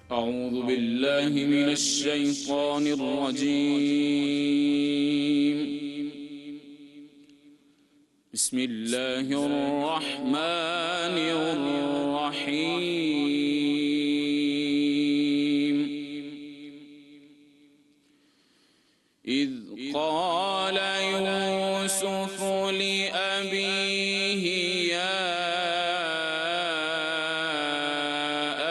أعوذ بالله من الشيطان الرجيم. بسم الله الرحمن الرحيم. إذ قال يوسف لأبيه يا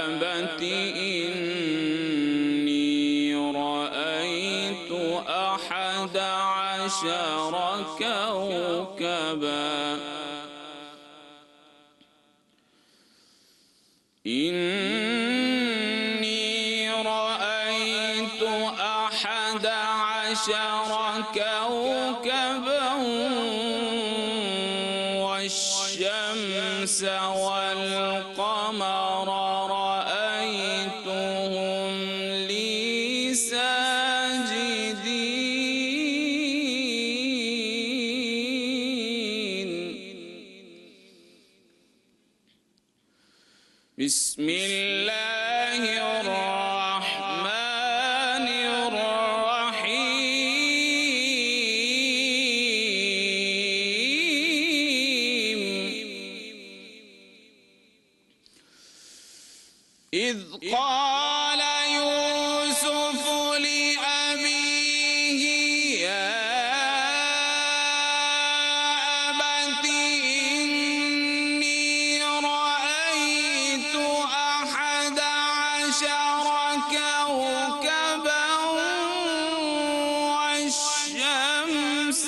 أبت إني رأيت 11 كوكبا إني رأيت 11 كوكبا والشمس والقمر رأيتهم لي ساجدين. بسم الله الرحمن الرحيم. إذ قال يوسف لأبيه يا أبت إني رأيت 11 كوكبا والشمس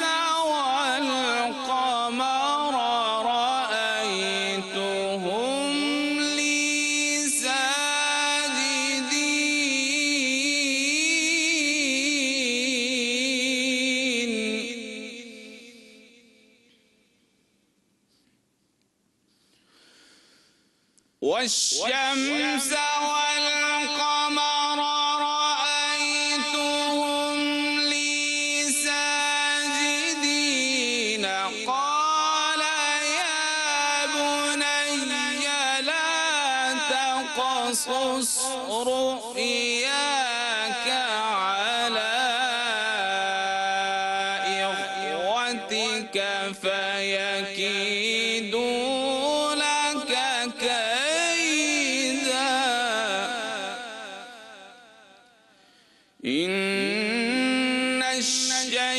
والقمر رأيتهم لي ساجدين. والشمس والقمر رأيتهم لي ساجدين. قال يا بني لا تقصص رؤياك على إخوتك فيكيدوا لك كيدا. إن الشيطان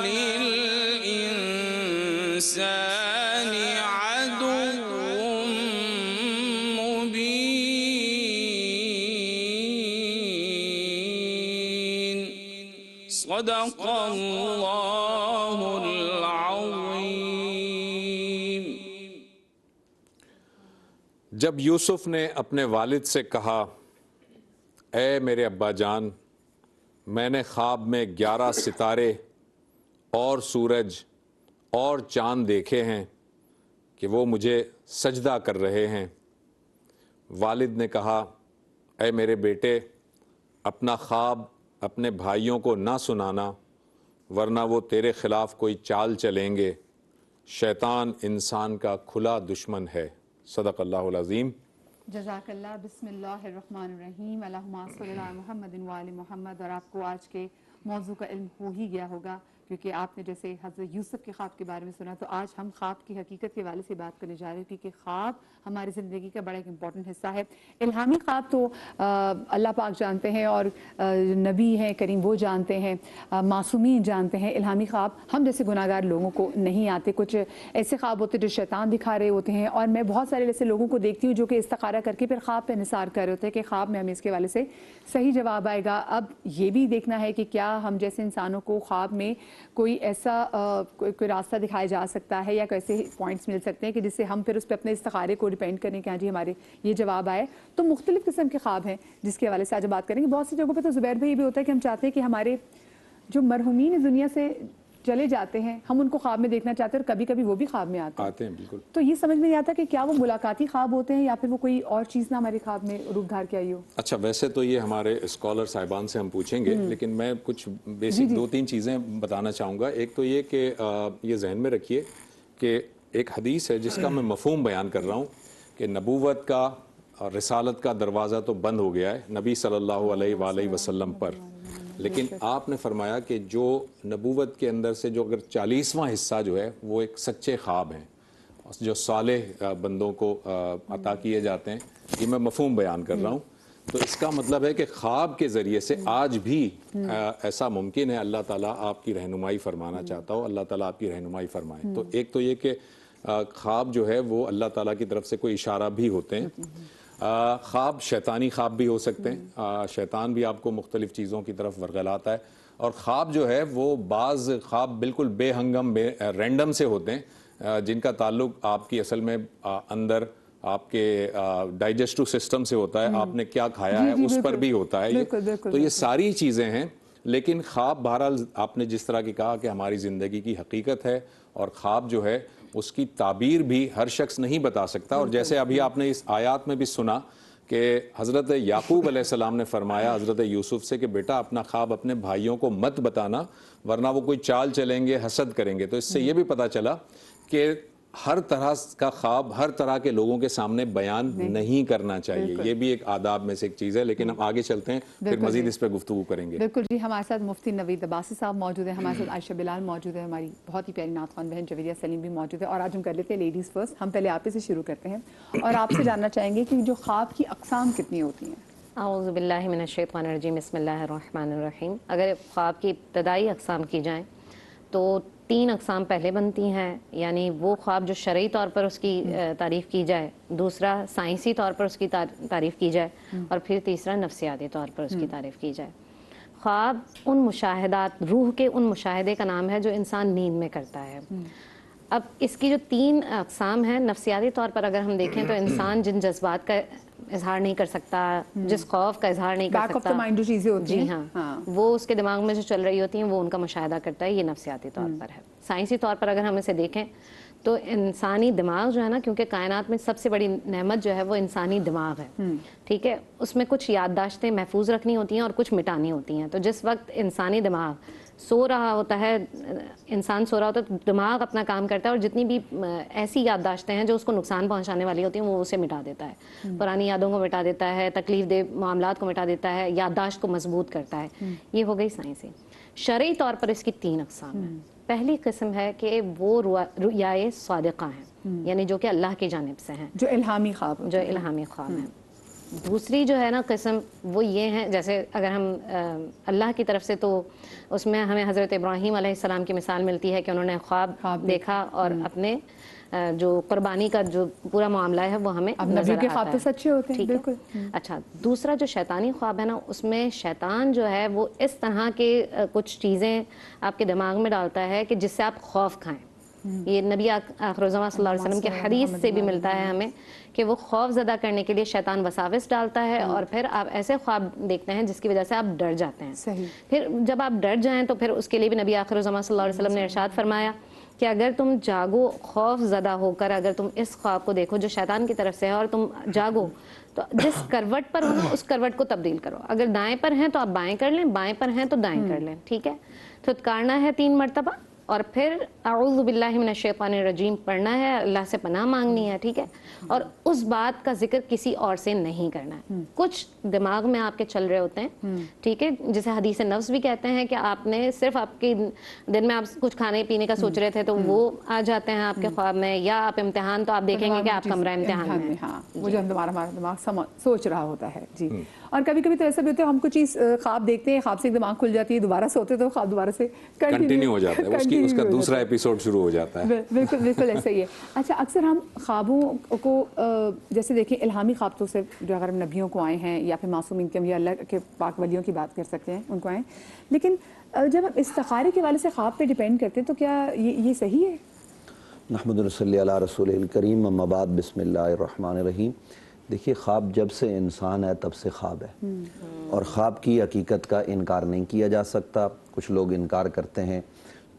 للإنسان عدو مبين. صدق الله العظيم. جب یوسف نے اپنے والد سے کہا اے میرے ابا جان، میں نے خواب میں 11 ستارے اور سورج اور چاند دیکھے ہیں کہ وہ مجھے سجدہ کر رہے ہیں۔ والد نے کہا اے میرے بیٹے، اپنا خواب اپنے بھائیوں کو نہ سنانا ورنہ وہ تیرے خلاف کوئی چال چلیں گے۔ شیطان انسان کا کھلا دشمن ہے۔ صدق اللہ العظیم۔ جزاک اللہ۔ بسم اللہ الرحمن الرحیم۔ اللہم صلی علی محمد وآل محمد۔ اور آپ کو آج کے موضوع کا علم ہو ہی گیا ہوگا کیونکہ آپ نے جیسے حضرت یوسف کے خواب کے بارے میں سنا، تو آج ہم خواب کی حقیقت کے حوالے سے بات کرنے جا رہے ہیں کیونکہ خواب ہماری زندگی کا بڑا ایک امپورٹنٹ حصہ ہے۔ الہامی خواب تو اللہ پاک جانتے ہیں اور نبی ہیں کریم وہ جانتے ہیں، معصومین جانتے ہیں۔ الہامی خواب ہم جیسے گناہ گار لوگوں کو نہیں آتے۔ کچھ ایسے خواب ہوتے جو شیطان دکھا رہے ہوتے ہیں، اور میں بہت سارے ایسے لوگوں کو دیکھتی ہوں جو کہ استخارہ کر کے پھر خواب پہ نثار کر رہے ہوتے ہیں کہ خواب میں ہمیں اس کے حوالے سے صحیح جواب آئے گا۔ اب یہ بھی دیکھنا ہے کہ کیا ہم جیسے انسانوں کو خواب میں کوئی ایسا کوئی راستہ دکھایا جا سکتا ہے یا ایسے پوائنٹس مل سکتے ہیں کہ جس سے ہم پھر اس پہ اپنے استخارے کو ڈیپینڈ کریں کہ ہاں جی ہمارے یہ جواب آئے۔ تو مختلف قسم کے خواب ہیں جس کے حوالے سے آج بات کریں گے۔ بہت سی جگہوں پہ تو زبیر بھائی یہ بھی ہوتا ہے کہ ہم چاہتے ہیں کہ ہمارے جو مرحومین اس دنیا سے چلے جاتے ہیں ہم ان کو خواب میں دیکھنا چاہتے ہیں، اور کبھی کبھی وہ بھی خواب میں آتے ہیں۔ بالکل۔ تو یہ سمجھ میں نہیں آتا کہ کیا وہ ملاقاتی خواب ہوتے ہیں یا پھر وہ کوئی اور چیز نہ ہمارے خواب میں روپ دھار کے آئی ہو۔ اچھا، ویسے تو یہ ہمارے اسکالر صاحبان سے ہم پوچھیں گے، لیکن میں کچھ بیسک 2-3 چیزیں بتانا چاہوں گا۔ ایک تو یہ کہ یہ ذہن میں رکھیے کہ ایک حدیث ہے جس کا میں مفہوم بیان کر رہا ہوں کہ نبوت کا اور رسالت کا دروازہ تو بند ہو گیا ہے نبی صلی اللہ علیہ وآلہ وسلم پر، لیکن آپ نے فرمایا کہ جو نبوت کے اندر سے جو اگر 40واں حصہ جو ہے وہ ایک سچے خواب ہیں جو صالح بندوں کو عطا کیے جاتے ہیں، یہ میں مفہوم بیان کر رہا ہوں، تو اس کا مطلب ہے کہ خواب کے ذریعے سے آج بھی ایسا ممکن ہے اللہ تعالیٰ آپ کی رہنمائی فرمانا چاہتا ہو، اللہ تعالیٰ آپ کی رہنمائی فرمائے۔ تو ایک تو یہ کہ خواب جو ہے وہ اللہ تعالیٰ کی طرف سے کوئی اشارہ بھی ہوتے ہیں، خواب شیطانی خواب بھی ہو سکتے ہیں، شیطان بھی آپ کو مختلف چیزوں کی طرف ورغلاتا ہے، اور خواب جو ہے وہ بعض خواب بالکل بے ہنگم رینڈم سے ہوتے ہیں جن کا تعلق آپ کی اصل میں اندر آپ کے ڈائجسٹو سسٹم سے ہوتا ہے، آپ نے کیا کھایا ہے اس پر بھی ہوتا ہے، تو یہ ساری چیزیں ہیں۔ لیکن خواب بہرحال آپ نے جس طرح کی کہا کہ ہماری زندگی کی حقیقت ہے، اور خواب جو ہے اس کی تعبیر بھی ہر شخص نہیں بتا سکتا، اور جیسے ابھی آپ نے اس آیات میں بھی سنا کہ حضرت یعقوب علیہ السلام نے فرمایا حضرت یوسف سے کہ بیٹا اپنا خواب اپنے بھائیوں کو مت بتانا ورنہ وہ کوئی چال چلیں گے، حسد کریں گے۔ تو اس سے یہ بھی پتہ چلا کہ ہر طرح کا خواب ہر طرح کے لوگوں کے سامنے بیان نہیں کرنا چاہیے، یہ بھی ایک آداب میں سے ایک چیز ہے، لیکن ہم آگے چلتے ہیں پھر مزید اس پہ گفتگو کریں گے۔ بالکل جی، ہمارے ساتھ مفتی نوید عباسی صاحب موجود ہیں، ہمارے ساتھ عائشہ بلال موجود ہے، ہماری بہت ہی پیاری نعت خوان بہن جویریہ سلیم بھی موجود ہے، اور آج ہم کر لیتے ہیں لیڈیز فرسٹ۔ ہم پہلے آپ ہی سے شروع کرتے ہیں اور آپ سے جاننا چاہیں گے کہ جو خواب کی اقسام کتنی ہوتی ہیں؟ اعوذ باللہ من الشیطان الرجیم، بسم اللہ الرحمن الرحیم۔ اگر خواب کی ابتدائی اقسام کی جائیں تو 3 اقسام پہلے بنتی ہیں، یعنی وہ خواب جو شرعی طور پر اس کی تعریف کی جائے، دوسرا سائنسی طور پر اس کی تعریف کی جائے، اور پھر تیسرا نفسیاتی طور پر اس کی تعریف کی جائے۔ خواب ان مشاہدات، روح کے ان مشاہدے کا نام ہے جو انسان نیند میں کرتا ہے۔ اب اس کی جو 3 اقسام ہیں، نفسیاتی طور پر اگر ہم دیکھیں تو انسان جن جذبات کا اظہار نہیں کر سکتا، جس خوف کا اظہار نہیں کر بیک آف سکتا، دا مائنڈ جو چیزیں ہوتی ہیں، جی ہاں، وہ اس کے دماغ میں جو چل رہی ہوتی ہیں وہ ان کا مشاہدہ کرتا ہے، یہ نفسیاتی طور پر ہے۔ سائنسی طور پر اگر ہم اسے دیکھیں تو انسانی دماغ جو ہے نا، کیونکہ کائنات میں سب سے بڑی نعمت جو ہے وہ انسانی دماغ ہے، ٹھیک ہے، اس میں کچھ یادداشتیں محفوظ رکھنی ہوتی ہیں اور کچھ مٹانی ہوتی ہیں۔ تو جس وقت انسانی دماغ سو رہا ہوتا ہے، انسان سو رہا ہوتا ہے تو دماغ اپنا کام کرتا ہے، اور جتنی بھی ایسی یادداشتیں ہیں جو اس کو نقصان پہنچانے والی ہوتی ہیں وہ اسے مٹا دیتا ہے، پرانی یادوں کو مٹا دیتا ہے، تکلیف دہ معاملات کو مٹا دیتا ہے، یادداشت کو مضبوط کرتا ہے۔ یہ ہو گئی سائنسی۔ شرعی طور پر اس کی 3 اقسام ہیں۔ پہلی قسم ہے کہ وہ رؤیائے صادقہ ہیں، یعنی جو کہ اللہ کی جانب سے ہیں، جو الہامی خواب، جو الہامی خواب ہیں۔ دوسری جو ہے نا قسم وہ یہ ہیں، جیسے اگر ہم اللہ کی طرف سے، تو اس میں ہمیں حضرت ابراہیم علیہ السلام کی مثال ملتی ہے کہ انہوں نے خواب دیکھا اور اپنے جو قربانی کا جو پورا معاملہ ہے وہ ہمیں نظر کے آتا خواب تو ہے، سچے ہوتے ہیں، ٹھیک ہے۔ بالکل۔ اچھا، دوسرا جو شیطانی خواب ہے نا، اس میں شیطان جو ہے وہ اس طرح کے کچھ چیزیں آپ کے دماغ میں ڈالتا ہے کہ جس سے آپ خوف کھائیں۔ یہ نبی آخر الزمان صلی اللہ علیہ وسلم کے حدیث سے بھی ملتا ہے ہمیں کہ وہ خوف زدہ کرنے کے لیے شیطان وساوس ڈالتا ہے، اور پھر آپ ایسے خواب دیکھتے ہیں جس کی وجہ سے آپ ڈر جاتے ہیں۔ صحیح۔ پھر جب آپ ڈر جائیں تو پھر اس کے لیے بھی نبی آخر الزمان صلی اللہ علیہ وسلم نے ارشاد فرمایا کہ اگر تم جاگو خوف زدہ ہو کر، اگر تم اس خواب کو دیکھو جو شیطان کی طرف سے ہے اور تم جاگو، تو جس کروٹ پر ہو نا اس کروٹ کو تبدیل کرو، اگر دائیں پر ہیں تو آپ بائیں کر لیں، بائیں پر ہیں تو دائیں کر لیں، ٹھیک ہے۔ تھتکارنا ہے 3 مرتبہ، اور پھر اعوذ باللہ من الشیطان الرجیم پڑھنا ہے، اللہ سے پناہ مانگنی ہے، ٹھیک ہے، اور اس بات کا ذکر کسی اور سے نہیں کرنا ہے۔ کچھ دماغ میں آپ کے چل رہے ہوتے ہیں، ٹھیک ہے، جسے حدیث نفس بھی کہتے ہیں کہ آپ نے صرف آپ کی دن میں آپ کچھ کھانے پینے کا سوچ رہے تھے تو وہ آ جاتے ہیں آپ کے خواب میں، یا آپ امتحان، تو آپ دیکھیں گے کہ آپ کمرہ امتحان میں، ہاں، وہ جو ہمارا دماغ سوچ رہا ہوتا ہے، جی۔ اور کبھی کبھی تو ایسا بھی ہوتا ہے ہم کچھ چیز خواب دیکھتے ہیں، خواب سے ایک دماغ کھل جاتی ہے، دوبارہ سوتے تو خواب دوبارہ سے کنٹینیو ہو جاتا ہے، اس کا دوسرا ایپیسوڈ شروع ہو جاتا ہے۔ بالکل بالکل ایسا ہی ہے۔ اچھا، اکثر ہم خوابوں کو جیسے دیکھیں الہامی خواب تو صرف جو اگر ہم نبیوں کو آئے ہیں یا پھر معصومین کے، یا اللہ کے پاک ولیوں کی بات کر سکتے ہیں، ان کو آئے، لیکن جب ہم استخارے کے والے سے خواب پہ ڈیپینڈ کرتے ہیں تو کیا یہ صحیح ہے؟ نحمد و نصلی علی رسول الکریم، اما بعد، بسم اللہ الرحمن الرحیم۔ دیکھیے، خواب جب سے انسان ہے تب سے خواب ہے، اور خواب کی حقیقت کا انکار نہیں کیا جا سکتا۔ کچھ لوگ انکار کرتے ہیں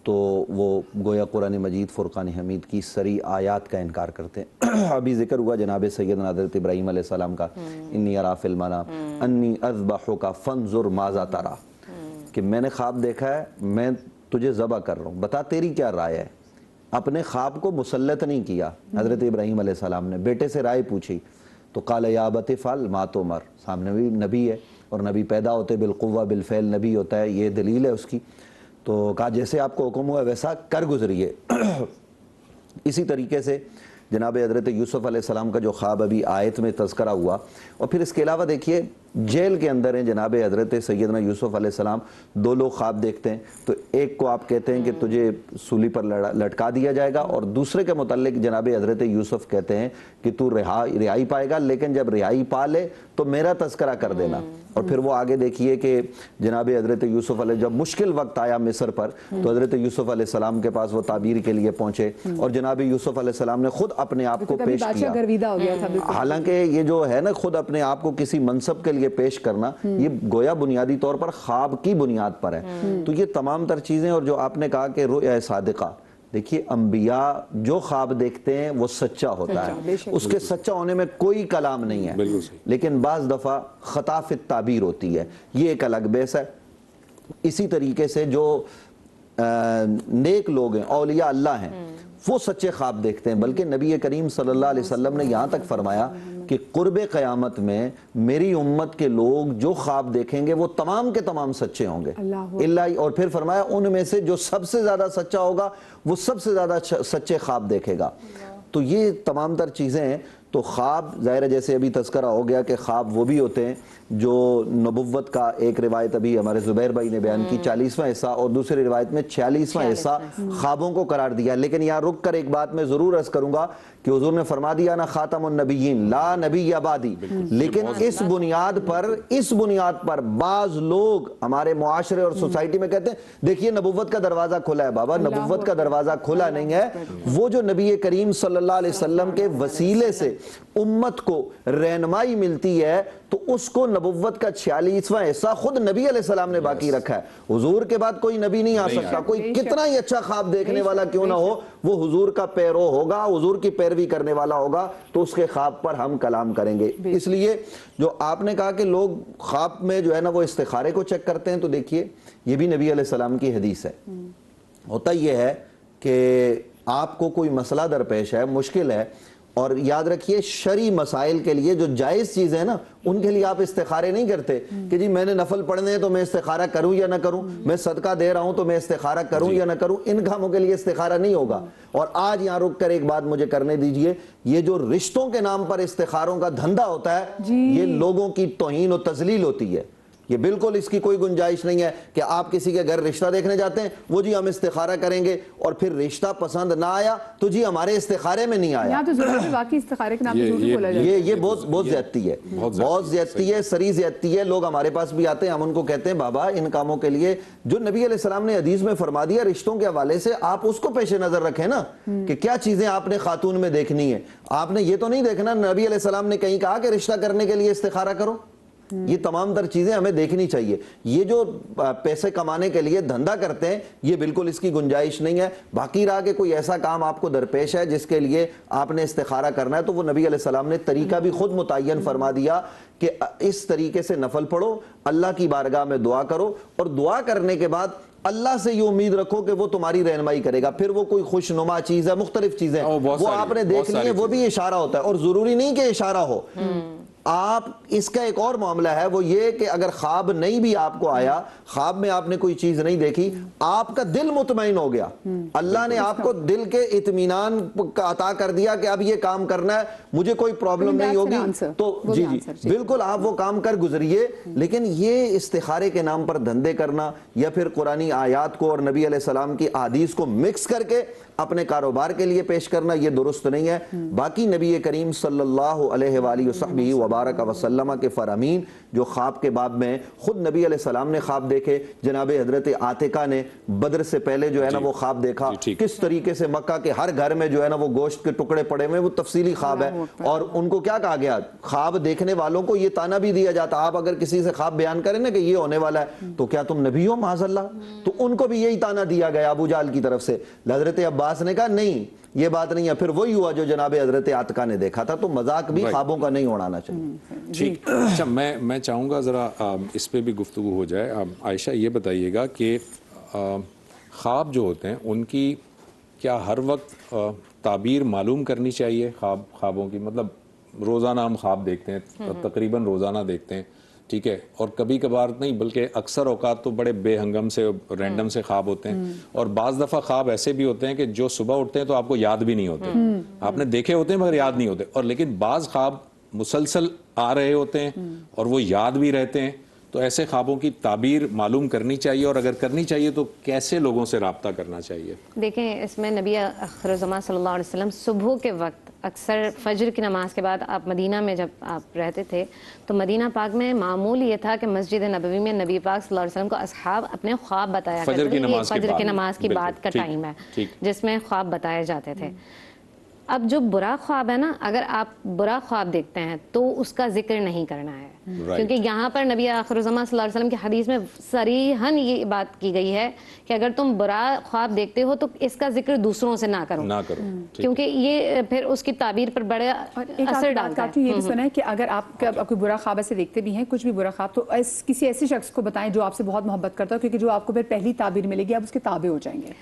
تو وہ گویا قرآن مجید فرقان حمید کی سری آیات کا انکار کرتے ہیں۔ ابھی ذکر ہوا جناب سیدنا حضرت ابراہیم علیہ السلام کا، انی ارا فی المنام انی اذبحک فانظر ماذا تری، کہ میں نے خواب دیکھا ہے، میں تجھے ذبح کر رہا ہوں، بتا تیری کیا رائے ہے۔ اپنے خواب کو مسلط نہیں کیا حضرت ابراہیم علیہ السلام نے، بیٹے سے رائے پوچھی، تو قال یا ابت افعل ما تؤمر، سامنے بھی نبی ہے اور نبی پیدا ہوتے بالقوہ بالفعل نبی ہوتا ہے، یہ دلیل ہے اس کی. تو کہا جیسے آپ کو حکم ہوا ویسا کر گزریے. اسی طریقے سے جناب حضرت یوسف علیہ السلام کا جو خواب ابھی آیت میں تذکرہ ہوا، اور پھر اس کے علاوہ دیکھیے جیل کے اندر ہیں جناب حضرت سیدنا یوسف علیہ السلام، دو لوگ خواب دیکھتے ہیں. تو ایک کو آپ کہتے ہیں کہ تجھے سولی پر لٹکا دیا جائے گا، اور دوسرے کے متعلق جناب حضرت یوسف کہتے ہیں کہ تو رہائی پائے گا، لیکن جب رہائی پا لے تو میرا تذکرہ کر دینا. اور پھر وہ آگے دیکھیے کہ جناب حضرت یوسف علیہ جب مشکل وقت آیا مصر پر تو حضرت یوسف علیہ السلام کے پاس وہ تعبیر کے لیے پہنچے، اور جناب یوسف علیہ السلام نے خود اپنے آپ کو پیش کیا. حالانکہ یہ جو ہے نا خود اپنے آپ کو کسی منصب کے لیے پیش کرنا، یہ گویا بنیادی طور پر خواب کی بنیاد پر ہے. تو یہ تمام تر چیزیں، اور جو آپ نے کہا کہ رؤیا صادقہ، دیکھیے انبیاء جو خواب دیکھتے ہیں وہ سچا ہوتا ہے، اس کے سچا ہونے میں کوئی کلام نہیں ہے، لیکن بعض دفعہ خطا فی التعبیر ہوتی ہے، یہ ایک الگ بیس ہے. اسی طریقے سے جو نیک لوگ ہیں، اولیاء اللہ ہیں، وہ سچے خواب دیکھتے ہیں. بلکہ نبی کریم صلی اللہ علیہ وسلم نے یہاں تک فرمایا کہ قرب قیامت میں میری امت کے لوگ جو خواب دیکھیں گے وہ تمام کے تمام سچے ہوں گے اللہ. اور پھر فرمایا ان میں سے جو سب سے زیادہ سچا ہوگا وہ سب سے زیادہ سچے خواب دیکھے گا. تو یہ تمام تر چیزیں ہیں. تو خواب ظاہر ہے جیسے ابھی تذکرہ ہو گیا کہ خواب وہ بھی ہوتے ہیں جو نبوت کا، ایک روایت ابھی ہمارے زبیر بھائی نے بیان کی 40واں حصہ، اور دوسری روایت میں 46واں حصہ خوابوں کو قرار دیا. لیکن یہاں رک کر ایک بات میں ضرور عرض کروں گا کہ حضور نے فرما دیا نا خاتم النبیین لا نبی بعدی. لیکن اس بنیاد پر بعض لوگ ہمارے معاشرے اور سوسائٹی میں کہتے ہیں دیکھیے نبوت کا دروازہ کھلا ہے. بابا نبوت کا دروازہ کھلا نہیں ہے، وہ جو نبی کریم صلی اللہ علیہ وسلم کے وسیلے سے امت کو رہنمائی ملتی ہے تو اس کو نبوت کا 46واں حصہ خود نبی علیہ السلام نے باقی رکھا ہے. حضور کے بعد کوئی نبی نہیں آ سکتا، کوئی کتنا ہی اچھا خواب دیکھنے والا کیوں نہ ہو، وہ حضور کا پیرو ہوگا، حضور کی پیروی کرنے والا ہوگا، تو اس کے خواب پر ہم کلام کریں گے. اس لیے جو آپ نے کہا کہ لوگ خواب میں جو ہے نا وہ استخارے کو چیک کرتے ہیں، تو دیکھیے یہ بھی نبی علیہ السلام کی حدیث ہے. ہوتا یہ ہے کہ آپ کو کوئی مسئلہ درپیش ہے، مشکل ہے، اور یاد رکھیے شرعی مسائل کے لیے جو جائز چیزیں ہیں نا ان کے لیے آپ استخارے نہیں کرتے کہ جی میں نے نفل پڑھنے ہیں تو میں استخارہ کروں یا نہ کروں، میں صدقہ دے رہا ہوں تو میں استخارہ کروں یا نہ کروں. ان کاموں کے لیے استخارہ نہیں ہوگا. اور آج یہاں رک کر ایک بات مجھے کرنے دیجئے، یہ جو رشتوں کے نام پر استخاروں کا دھندا ہوتا ہے یہ لوگوں کی توہین و تذلیل ہوتی ہے. یہ بالکل اس کی کوئی گنجائش نہیں ہے کہ آپ کسی کے گھر رشتہ دیکھنے جاتے ہیں، وہ جی ہم استخارہ کریں گے، اور پھر رشتہ پسند نہ آیا تو جی ہمارے استخارے میں نہیں آیا. یہ بہت زیادتی ہے، بہت زیادتی ہے، سری زیادتی ہے. لوگ ہمارے پاس بھی آتے ہیں، ہم ان کو کہتے ہیں بابا ان کاموں کے لیے جو نبی علیہ السلام نے حدیث میں فرما دیا رشتوں کے حوالے سے آپ اس کو پیش نظر رکھیں نا کہ کیا چیزیں آپ نے خاتون میں دیکھنی ہے. آپ نے یہ تو نہیں دیکھنا نبی علیہ السلام نے کہیں کہا کہ رشتہ کرنے کے لیے استخارہ کرو. یہ تمام تر چیزیں ہمیں دیکھنی چاہیے. یہ جو پیسے کمانے کے لیے دھندا کرتے ہیں یہ بالکل اس کی گنجائش نہیں ہے. باقی رہا کہ کوئی ایسا کام آپ کو درپیش ہے جس کے لیے آپ نے استخارہ کرنا ہے تو وہ نبی علیہ السلام نے طریقہ بھی خود متعین فرما دیا کہ اس طریقے سے نفل پڑھو، اللہ کی بارگاہ میں دعا کرو، اور دعا کرنے کے بعد اللہ سے یہ امید رکھو کہ وہ تمہاری رہنمائی کرے گا. پھر وہ کوئی خوشنما چیز ہے، مختلف چیزیں وہ آپ نے دیکھنی ہے، وہ بھی اشارہ ہوتا ہے. اور ضروری نہیں کہ اشارہ ہو. آپ اس کا ایک اور معاملہ ہے، وہ یہ کہ اگر خواب نہیں بھی آپ کو آیا، خواب میں آپ نے کوئی چیز نہیں دیکھی، آپ کا دل مطمئن ہو گیا، اللہ نے آپ کو دل کے اطمینان عطا کر دیا کہ اب یہ کام کرنا ہے، مجھے کوئی پرابلم نہیں ہوگی، تو جی بالکل آپ وہ کام کر گزریے. لیکن یہ استخارے کے نام پر دھندے کرنا یا پھر قرآنی آیات کو اور نبی علیہ السلام کی احادیث کو مکس کر کے اپنے کاروبار کے لیے پیش کرنا یہ درست نہیں ہے. باقی نبی کریم صلی اللہ علیہ وآلہ وصحبہ وبارک وسلم کے فرامین جو خواب کے باب میں خود نبی علیہ السلام نے خواب دیکھے. جناب حضرت عاتقہ نے بدر سے پہلے جو ہے نا وہ خواب دیکھا کس طریقے سے مکہ کے ہر گھر میں جو ہے نا وہ گوشت کے ٹکڑے پڑے ہوئے، وہ تفصیلی خواب ہے. اور ان کو کیا کہا گیا، خواب دیکھنے والوں کو یہ تانا بھی دیا جاتا، آپ اگر کسی سے خواب بیان کریں نا کہ یہ ہونے والا ہے تو کیا تم نبی ہو معاذ اللہ، تو ان کو بھی یہی تانا دیا گیا ابو جہل کی طرف سے. حضرت عباس نے کہا نہیں یہ بات نہیں ہے. پھر وہی ہوا جو جناب حضرت عاتقہ نے دیکھا تھا. تو مذاق بھی خوابوں کا نہیں اڑانا چاہیے. ٹھیک. اچھا میں چاہوں گا ذرا اس پہ بھی گفتگو ہو جائے. عائشہ یہ بتائیے گا کہ خواب جو ہوتے ہیں ان کی کیا ہر وقت تعبیر معلوم کرنی چاہیے خوابوں کی؟ مطلب روزانہ ہم خواب دیکھتے ہیں، تقریباً روزانہ دیکھتے ہیں، ٹھیک ہے، اور کبھی کبھار نہیں بلکہ اکثر اوقات تو بڑے بے ہنگم سے رینڈم سے خواب ہوتے ہیں، اور بعض دفعہ خواب ایسے بھی ہوتے ہیں کہ جو صبح اٹھتے ہیں تو آپ کو یاد بھی نہیں ہوتے، آپ نے دیکھے ہوتے ہیں مگر یاد نہیں ہوتے، اور لیکن بعض خواب مسلسل آ رہے ہوتے ہیں اور وہ یاد بھی رہتے ہیں. تو ایسے خوابوں کی تعبیر معلوم کرنی چاہیے، اور اگر کرنی چاہیے تو کیسے لوگوں سے رابطہ کرنا چاہیے؟ دیکھیں اس میں نبی آخرالزماں صلی اللہ علیہ وسلم صبح کے وقت اکثر فجر کی نماز کے بعد، آپ مدینہ میں جب آپ رہتے تھے تو مدینہ پاک میں معمول یہ تھا کہ مسجد نبوی میں نبی پاک صلی اللہ علیہ وسلم کو اصحاب اپنے خواب بتایا کرتے تھے. یہ فجر کی نماز کی بعد کا ٹائم ہے جس میں خواب بتائے جاتے تھے. اب جو برا خواب ہے نا، اگر آپ برا خواب دیکھتے ہیں تو اس کا ذکر نہیں کرنا ہے، کیونکہ یہاں پر نبی آخرالزماں صلی اللہ علیہ وسلم کی حدیث میں صریحاً یہ بات کی گئی ہے کہ اگر تم برا خواب دیکھتے ہو تو اس کا ذکر دوسروں سے نہ کرو، کیونکہ یہ پھر اس کی تعبیر پر بڑے اثر ڈالتا ہے. یہ بھی سنا ہے کہ اگر آپ کوئی برا خواب ایسے دیکھتے بھی ہیں، کچھ بھی برا خواب، تو کسی ایسے شخص کو بتائیں جو آپ سے بہت محبت کرتا ہو، کیونکہ جو آپ کو پھر پہلی تعبیر ملے گی آپ اس کے تابع ہو جائیں گے.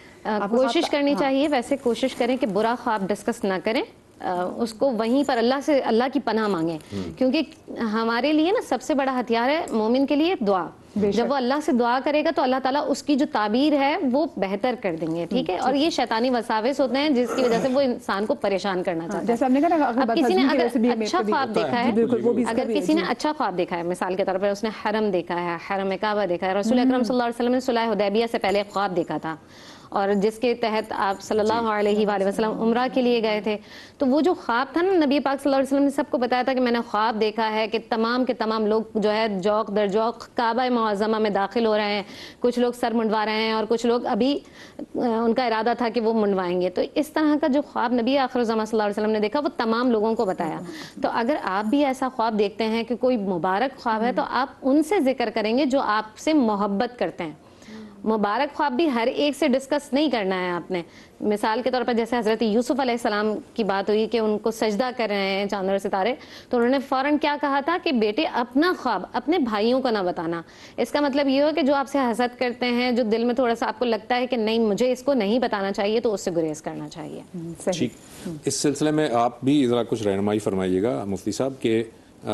کوشش کرنی چاہیے، ویسے کوشش کریں کہ برا خواب ڈسکس نہ کریں، اس کو وہیں پر اللہ کی پناہ مانگیں، کیونکہ ہمارے لیے نا سب سے بڑا ہتھیار ہے مومن کے لیے دعا. جب وہ اللہ سے دعا کرے گا تو اللہ تعالیٰ اس کی جو تعبیر ہے وہ بہتر کر دیں گے، ٹھیک ہے. اور یہ شیطانی وساوس ہوتے ہیں جس کی وجہ سے وہ انسان کو پریشان کرنا چاہتا ہے. جیسے ہم نے کہا اب کسی نے اگر اچھا خواب دیکھا ہے، اگر کسی نے اچھا خواب دیکھا ہے، مثال کے طور پر اس نے حرم دیکھا ہے، حرم کعبہ دیکھا ہے، رسول اکرم صلی اللہ علیہ وسلم نے صلح حدیبیہ سے پہلے خواب دیکھا تھا، اور جس کے تحت آپ صلی اللہ علیہ وآلہ وسلم عمرہ کے لیے گئے تھے. تو وہ جو خواب تھا نا، نبی پاک صلی اللہ علیہ وسلم نے سب کو بتایا تھا کہ میں نے خواب دیکھا ہے کہ تمام کے تمام لوگ جو ہے جوق در جوق کعبہ معظمہ میں داخل ہو رہے ہیں، کچھ لوگ سر منڈوا رہے ہیں اور کچھ لوگ ابھی ان کا ارادہ تھا کہ وہ منڈوائیں گے. تو اس طرح کا جو خواب نبی آخرالزماں صلی اللہ علیہ وسلم نے دیکھا وہ تمام لوگوں کو بتایا. تو اگر آپ بھی ایسا خواب دیکھتے ہیں کہ کوئی مبارک خواب ہے تو آپ ان سے ذکر کریں گے جو آپ سے محبت کرتے ہیں. مبارک خواب بھی ہر ایک سے ڈسکس نہیں کرنا ہے آپ نے. مثال کے طور پر جیسے حضرت یوسف علیہ السلام کی بات ہوئی کہ ان کو سجدہ کر رہے ہیں چاند اور ستارے، تو انہوں نے فوراً کیا کہا تھا کہ بیٹے اپنا خواب اپنے بھائیوں کو نہ بتانا. اس کا مطلب یہ ہو کہ جو آپ سے حسد کرتے ہیں، جو دل میں تھوڑا سا آپ کو لگتا ہے کہ نہیں مجھے اس کو نہیں بتانا چاہیے، تو اس سے گریز کرنا چاہیے. ٹھیک، اس سلسلے میں آپ بھی ذرا کچھ رہنمائی فرمائیے گا مفتی صاحب کہ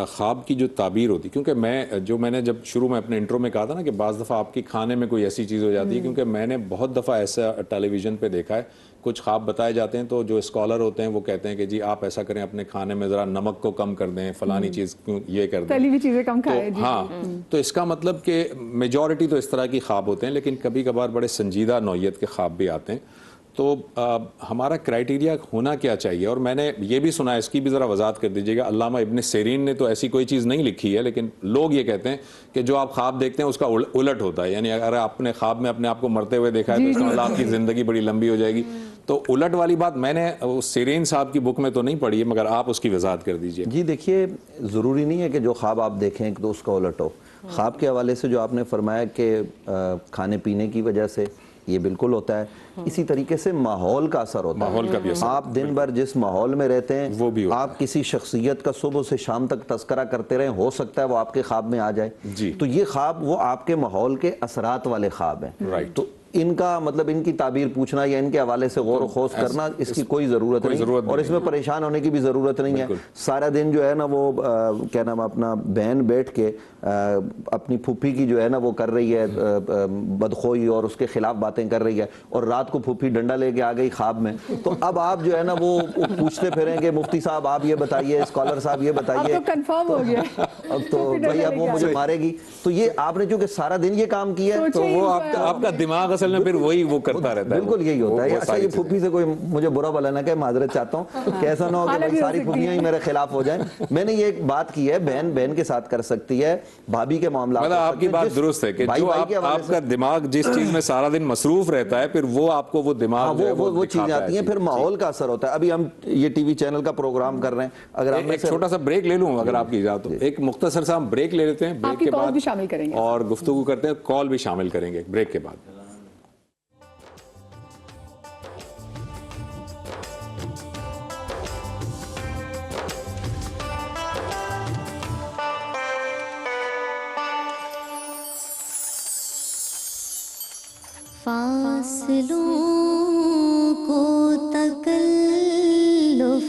خواب کی جو تعبیر ہوتی، کیونکہ میں نے جب شروع میں اپنے انٹرو میں کہا تھا نا کہ بعض دفعہ آپ کی کھانے میں کوئی ایسی چیز ہو جاتی ہے، کیونکہ میں نے بہت دفعہ ایسا ٹیلی ویژن پہ دیکھا ہے، کچھ خواب بتائے جاتے ہیں تو جو اسکالر ہوتے ہیں وہ کہتے ہیں کہ جی آپ ایسا کریں اپنے کھانے میں ذرا نمک کو کم کر دیں، فلانی چیز یہ کر دیں، تلی ہوئی چیزیں کم کھائیں. ہاں، تو اس کا مطلب کہ میجورٹی تو اس طرح کی خواب ہوتے ہیں، لیکن کبھی کبھار بڑے سنجیدہ نوعیت کے خواب بھی آتے ہیں. تو ہمارا کرائٹیریا ہونا کیا چاہیے؟ اور میں نے یہ بھی سنا ہے، اس کی بھی ذرا وضاحت کر دیجیے گا. علامہ ابن سیرین نے تو ایسی کوئی چیز نہیں لکھی ہے، لیکن لوگ یہ کہتے ہیں کہ جو آپ خواب دیکھتے ہیں اس کا الٹ ہوتا ہے، یعنی اگر آپ نے خواب میں اپنے آپ کو مرتے ہوئے دیکھا ہے تو اس کا مطلب آپ کی زندگی بڑی لمبی ہو جائے گی. تو الٹ والی بات میں نے سیرین صاحب کی بک میں تو نہیں پڑھی ہے، مگر آپ اس کی وضاحت کر دیجیے. جی دیکھیے، ضروری نہیں ہے کہ جو خواب آپ دیکھیں تو اس کا الٹ ہو. خواب کے حوالے سے جو آپ نے فرمایا کہ کھانے پینے کی وجہ سے یہ بالکل ہوتا ہے. اسی طریقے سے ماحول کا اثر ہوتا ہے. ماحول کا بھی اثر، آپ دن بھر جس ماحول میں رہتے ہیں وہ بھی آپ کسی شخصیت کا صبح سے شام تک تذکرہ کرتے رہیں، ہو سکتا ہے وہ آپ کے خواب میں آ جائے. تو یہ خواب وہ آپ کے ماحول کے اثرات والے خواب ہیں. تو ان کا مطلب ان کی تعبیر پوچھنا یا ان کے حوالے سے غور و خوض کرنا اس کی کوئی ضرورت نہیں، اور اس میں پریشان ہونے کی بھی ضرورت نہیں ہے. سارا دن جو ہے نا وہ کیا نام اپنا بہن بیٹھ کے اپنی پھوپھی کی جو ہے نا وہ کر رہی ہے بدخوئی اور اس کے خلاف باتیں کر رہی ہے، اور رات کو پھوپھی ڈنڈا لے کے آ گئی خواب میں. تو اب آپ جو ہے نا وہ پوچھتے پھریں کہ مفتی صاحب آپ یہ بتائیے، اسکالر صاحب یہ بتائیے. اب تو کنفرم ہو گیا اب تو بھائی اب وہ مجھے مارے گی. تو یہ آپ نے چونکہ سارا دن یہ کام کیا ہے تو وہ آپ کا دماغ اصل میں پھر وہی وہ کرتا رہتا ہے. بالکل یہی ہوتا ہے. اچھا یہ پھوپھی سے کوئی مجھے برا بھلا نہ کہ معذرت چاہتا ہوں کہ ایسا نہ ہو کہ بھائی ساری پھوپھیاں ہی میرے خلاف ہو جائیں. میں نے یہ ایک بات کی ہے، بہن بہن کے ساتھ کر سکتی ہے، بھابھی کے معاملات. مطلب آپ کی بات درست ہے کہ جو آپ کا دماغ جس چیز میں سارا دن مصروف رہتا ہے پھر وہ آپ کو وہ دماغ وہ چیزیں آتی ہیں، پھر ماحول کا اثر ہوتا ہے. ابھی ہم یہ ٹی وی چینل کا پروگرام کر رہے ہیں، اگر ہم ایک چھوٹا سا بریک لے لوں اگر آپ کی اجازت ہو. ایک مختصر سا ہم بریک لے لیتے ہیں، بریک کے بعد شامل کریں گے اور گفتگو کرتے ہیں، کال بھی شامل کریں گے بریک کے بعد. فاصلوں کو تکلف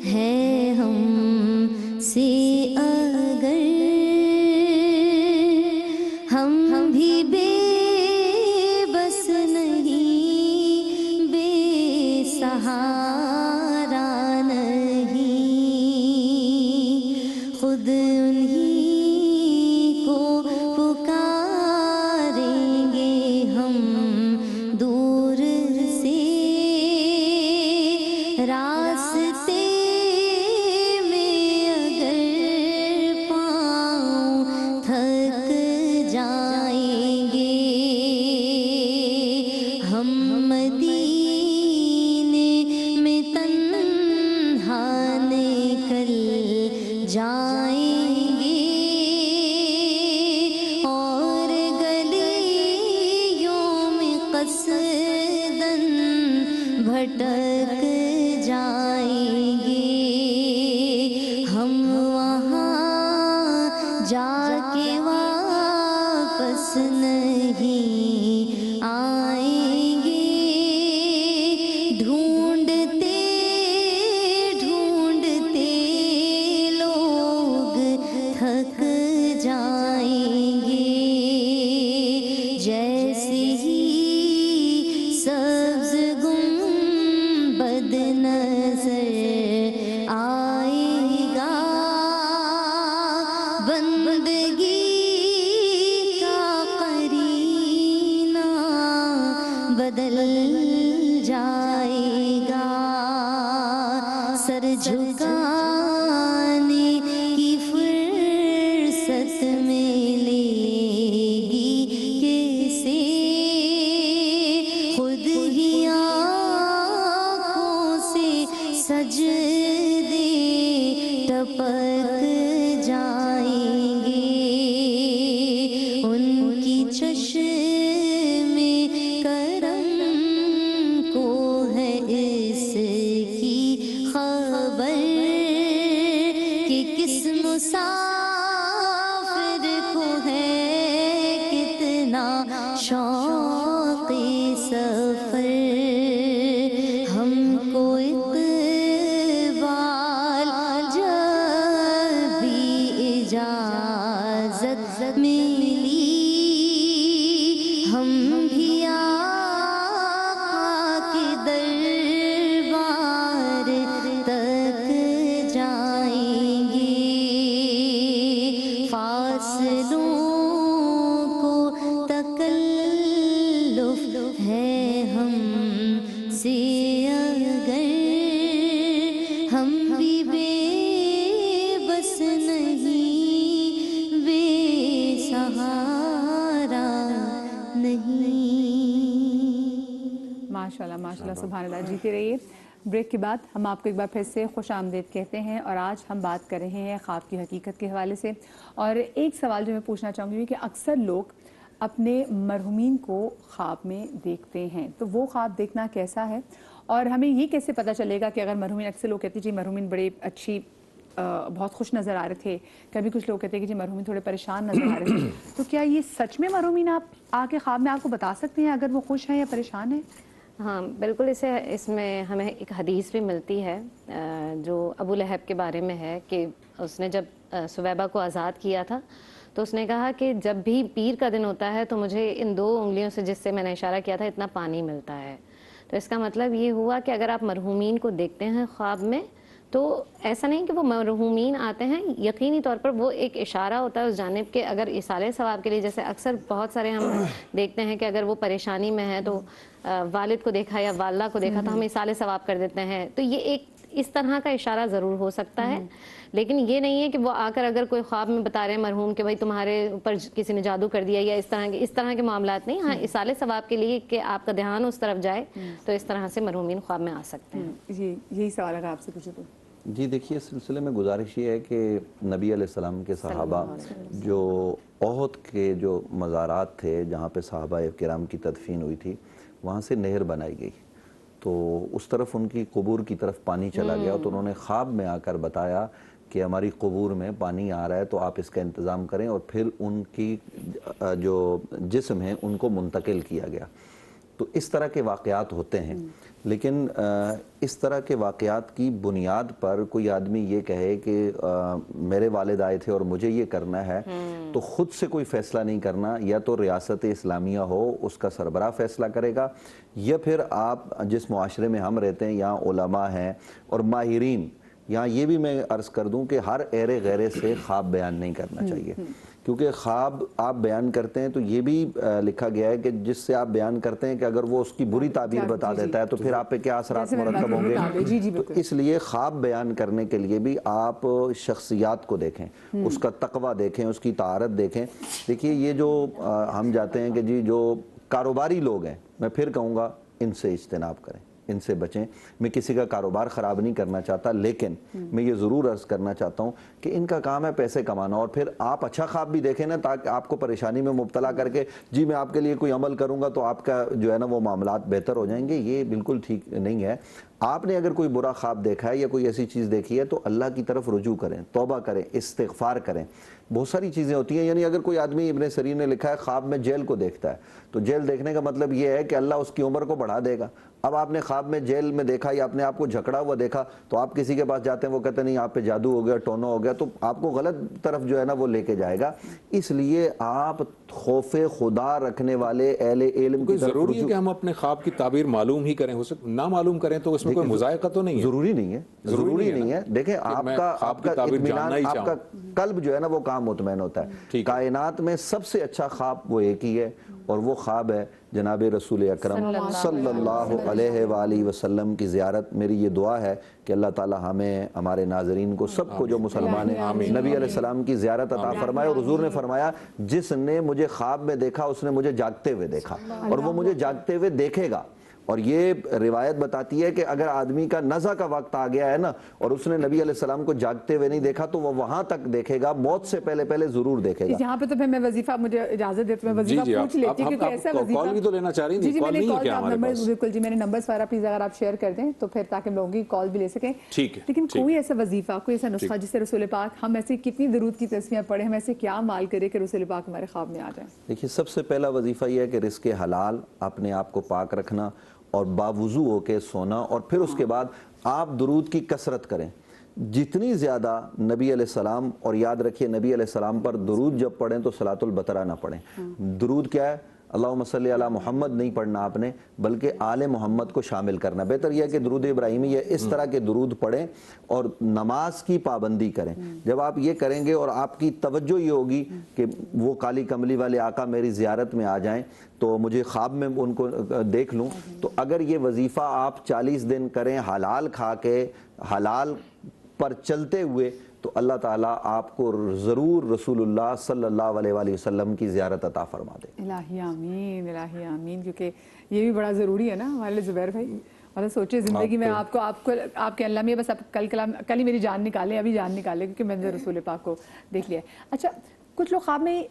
ہے ہم اگر ہم بھی بے بس نہیں، بے سہارا نہیں، خود انہی کو پکاریں گے ہم دور سے، راستے میں اگر پاؤں تھک جائیں گے، ہم مدینے میں تنہا نکل جائیں گے، اور گلیوں میں قصداً بھٹک جائیں گے، ہم وہاں جا کے واپس نہیں آئیں گے، ڈھونڈتے ڈھونڈتے لوگ تھک جائیں گے، جیسے ہی سبز گنبد نظر آئے گا، بندگی کا قرینہ بدل جائے گا، سر جھکانے کی فرصت ملے گی کیسے، خود ہی آنکھوں سے سجدے ٹپک جائیں گے، ان کی چشم کرم کو ہے اس کی خبر کہ کس مسافر کو ہے کتنا شوق سفر، ہم کو اقبال جب بھی اجازت ملی، ہم بھی آقا کے دربار تک جائیں گے، فاصلوں کو تکلف ہے ہم سے اگر، ہم بھی بے بس نہیں، بے سہارا نہیں۔ ماشاءاللہ ماشاءاللہ، سبحان اللہ، جیتے رہیے۔ بریک کے بعد ہم آپ کو ایک بار پھر سے خوش آمدید کہتے ہیں، اور آج ہم بات کر رہے ہیں خواب کی حقیقت کے حوالے سے، اور ایک سوال جو میں پوچھنا چاہوں گی کہ اکثر لوگ اپنے مرحومین کو خواب میں دیکھتے ہیں، تو وہ خواب دیکھنا کیسا ہے، اور ہمیں یہ کیسے پتہ چلے گا کہ اگر مرحومین، اکثر لوگ کہتے ہیں جی مرحومین بڑے اچھی بہت خوش نظر آ رہے تھے، کبھی کچھ لوگ کہتے ہیں کہ جی مرحومین تھوڑے پریشان نظر آ رہے تھے، تو کیا یہ سچ میں مرحومین آپ آ کے خواب میں آپ کو بتا سکتے ہیں اگر وہ خوش ہیں یا پریشان ہیں؟ ہاں بالکل، اس میں ہمیں ایک حدیث بھی ملتی ہے جو ابو لہب کے بارے میں ہے کہ اس نے جب سویبہ کو آزاد کیا تھا تو اس نے کہا کہ جب بھی پیر کا دن ہوتا ہے تو مجھے ان 2 انگلیوں سے جس سے میں نے اشارہ کیا تھا اتنا پانی ملتا ہے، تو اس کا مطلب یہ ہوا کہ اگر آپ مرحومین کو دیکھتے ہیں خواب میں تو ایسا نہیں کہ وہ مرحومین آتے ہیں، یقینی طور پر وہ ایک اشارہ ہوتا ہے اس جانب کہ اگر ایصال ثواب کے لیے، جیسے اکثر بہت سارے ہم دیکھتے ہیں کہ اگر وہ پریشانی میں ہے تو والد کو دیکھا یا والدہ کو دیکھا تو ہم ایصال ثواب کر دیتے ہیں، تو یہ ایک اس طرح کا اشارہ ضرور ہو سکتا ہے، لیکن یہ نہیں ہے کہ وہ آ کر اگر کوئی خواب میں بتا رہے ہیں مرحوم کہ بھائی تمہارے اوپر کسی نے جادو کر دیا یا اس طرح کے معاملات نہیں، ہاں ایصال ثواب کے لیے کہ آپ کا دھیان اس طرف جائے تو اس طرح سے مرحومین خواب میں آ سکتے ہیں۔ جی یہی سوال اگر آپ سے پوچھے تو جی دیکھیے، اس سلسلے میں گزارش یہ ہے کہ نبی علیہ السلام کے صحابہ جو احد کے جو مزارات تھے جہاں پہ صحابہ کرام کی تدفین ہوئی تھی، وہاں سے نہر بنائی گئی، تو اس طرف ان کی قبور کی طرف پانی چلا گیا، تو انہوں نے خواب میں آ کر بتایا کہ ہماری قبور میں پانی آ رہا ہے تو آپ اس کا انتظام کریں، اور پھر ان کی جو جسم ہیں ان کو منتقل کیا گیا۔ تو اس طرح کے واقعات ہوتے ہیں، لیکن اس طرح کے واقعات کی بنیاد پر کوئی آدمی یہ کہے کہ میرے والد آئے تھے اور مجھے یہ کرنا ہے، تو خود سے کوئی فیصلہ نہیں کرنا، یا تو ریاست اسلامیہ ہو اس کا سربراہ فیصلہ کرے گا، یا پھر آپ جس معاشرے میں ہم رہتے ہیں یہاں علماء ہیں اور ماہرین، یہاں یہ بھی میں عرض کر دوں کہ ہر ایرے غیرے سے خواب بیان نہیں کرنا چاہیے، کیونکہ خواب آپ بیان کرتے ہیں تو یہ بھی لکھا گیا ہے کہ جس سے آپ بیان کرتے ہیں کہ اگر وہ اس کی بری تعبیر بتا دیتا ہے تو پھر آپ پہ کیا اثرات مرتب ہوں گے. تو اس لیے خواب بیان کرنے کے لیے بھی آپ شخصیات کو دیکھیں، اس کا تقوی دیکھیں، اس کی طہارت دیکھیں. دیکھیے یہ جو ہم جاتے ہیں کہ جی جو کاروباری لوگ ہیں، میں پھر کہوں گا ان سے اجتناب کریں، ان سے بچیں. میں کسی کا کاروبار خراب نہیں کرنا چاہتا، لیکن میں یہ ضرور عرض کرنا چاہتا ہوں کہ ان کا کام ہے پیسے کمانا، اور پھر آپ اچھا خواب بھی دیکھیں نا تاکہ آپ کو پریشانی میں مبتلا کر کے جی میں آپ کے لیے کوئی عمل کروں گا تو آپ کا جو ہے نا وہ معاملات بہتر ہو جائیں گے. یہ بالکل ٹھیک نہیں ہے. آپ نے اگر کوئی برا خواب دیکھا ہے یا کوئی ایسی چیز دیکھی ہے تو اللہ کی طرف رجوع کریں، توبہ کریں، استغفار کریں. بہت ساری چیزیں ہوتی ہیں، یعنی اگر کوئی آدمی، ابن سیرین نے لکھا ہے خواب میں جیل کو دیکھتا ہے تو جیل دیکھنے کا مطلب یہ ہے کہ اللہ اس کی عمر کو بڑھا دے گا. اب آپ نے خواب میں جیل میں دیکھا یا اپنے آپ کو جھکڑا ہوا دیکھا تو آپ کسی کے پاس جاتے ہیں، وہ کہتے ہیں نہیں آپ پہ جادو ہو گیا، ٹونو ہو گیا، تو آپ کو غلط طرف جو ہے نا وہ لے کے جائے گا. اس لیے آپ خوف خدا رکھنے والے اہل علم کی طرف ضروری ہے کہ ہم اپنے خواب کی تعبیر معلوم ہی کریں، ہو سکتا نہ معلوم کریں تو اس میں کوئی مذائقہ تو نہیں ہے. ضروری نہیں ہے، ضروری نہیں ہے. دیکھیں آپ کا اطمینان، آپ کا قلب جو ہے نا وہ کام مطمئن ہوتا ہے. کائنات میں سب سے اچھا خواب وہ ایک ہی ہے، اور وہ خواب ہے جناب رسول اکرم صلی اللہ علیہ وآلہ وسلم کی زیارت. میری یہ دعا ہے کہ اللہ تعالی ہمیں، ہمارے ناظرین کو، سب کو جو مسلمان ہیں، نبی علیہ السلام کی زیارت عطا فرمائے. اور حضور نے فرمایا جس نے مجھے خواب میں دیکھا اس نے مجھے جاگتے ہوئے دیکھا، اور وہ مجھے جاگتے ہوئے دیکھے گا. اور یہ روایت بتاتی ہے کہ اگر آدمی کا نزع کا وقت آ گیا ہے نا اور اس نے نبی علیہ السلام کو جاگتے ہوئے نہیں دیکھا تو وہ وہاں تک دیکھے گا، موت سے پہلے پہلے ضرور دیکھے گا. یہاں پہ تو پھر میں وظیفہ، مجھے اجازت دیتے میں وظیفہ پوچھ لیتی ہوں، کیونکہ ایسا وظیفہ کال بھی تو لینا چاہ رہی تھی، کال نہیں ہے کیا ہمارے پاس؟ بالکل جی، میں نے نمبر سارا پلیز اگر آپ شیئر کر دیں تو پھر تاکہ ہم لوگوں کی کال بھی لے سکیں. ٹھیک ہے. لیکن کوئی ایسا وظیفہ، کوئی ایسا نسخہ جس سے رسول پاک، ہم ایسے کتنی درود کی تسمیاں پڑھیں، ہم ایسے کیا مال کرے کہ رسول پاک ہمارے خواب میں آ جائیں؟ دیکھیے سب سے پہلا وظیفہ یہ ہے کہ رزق حلال، اپنے آپ کو پاک رکھنا اور باوضو ہو کے سونا، اور پھر اس کے بعد آپ درود کی کثرت کریں. جتنی زیادہ نبی علیہ السلام، اور یاد رکھیے نبی علیہ السلام پر درود جب پڑھیں تو صلاۃ البترا نہ پڑھیں. درود کیا ہے؟ اللہم صلی علی محمد نہیں پڑھنا آپ نے، بلکہ آل محمد کو شامل کرنا. بہتر یہ ہے کہ درود ابراہیمی یا اس طرح کے درود پڑھیں اور نماز کی پابندی کریں. جب آپ یہ کریں گے اور آپ کی توجہ یہ ہوگی کہ وہ کالی کملی والے آقا میری زیارت میں آ جائیں تو مجھے خواب میں ان کو دیکھ لوں، تو اگر یہ وظیفہ آپ 40 دن کریں حلال کھا کے، حلال پر چلتے ہوئے، تو اللہ تعالیٰ آپ کو ضرور رسول اللہ صلی اللہ علیہ وآلہ وسلم کی زیارت عطا فرما دے. الہی آمین، الہی آمین. کیونکہ یہ بھی بڑا ضروری ہے نا ہمارے زبیر بھائی. مطلب سوچے زندگی میں آپ کے اللہ میں بس آپ کل ہی میری جان نکالیں، ابھی جان نکالیں، کیونکہ میں نے رسول پاک کو دیکھ لیا. اچھا، کچھ لوگ خواب میں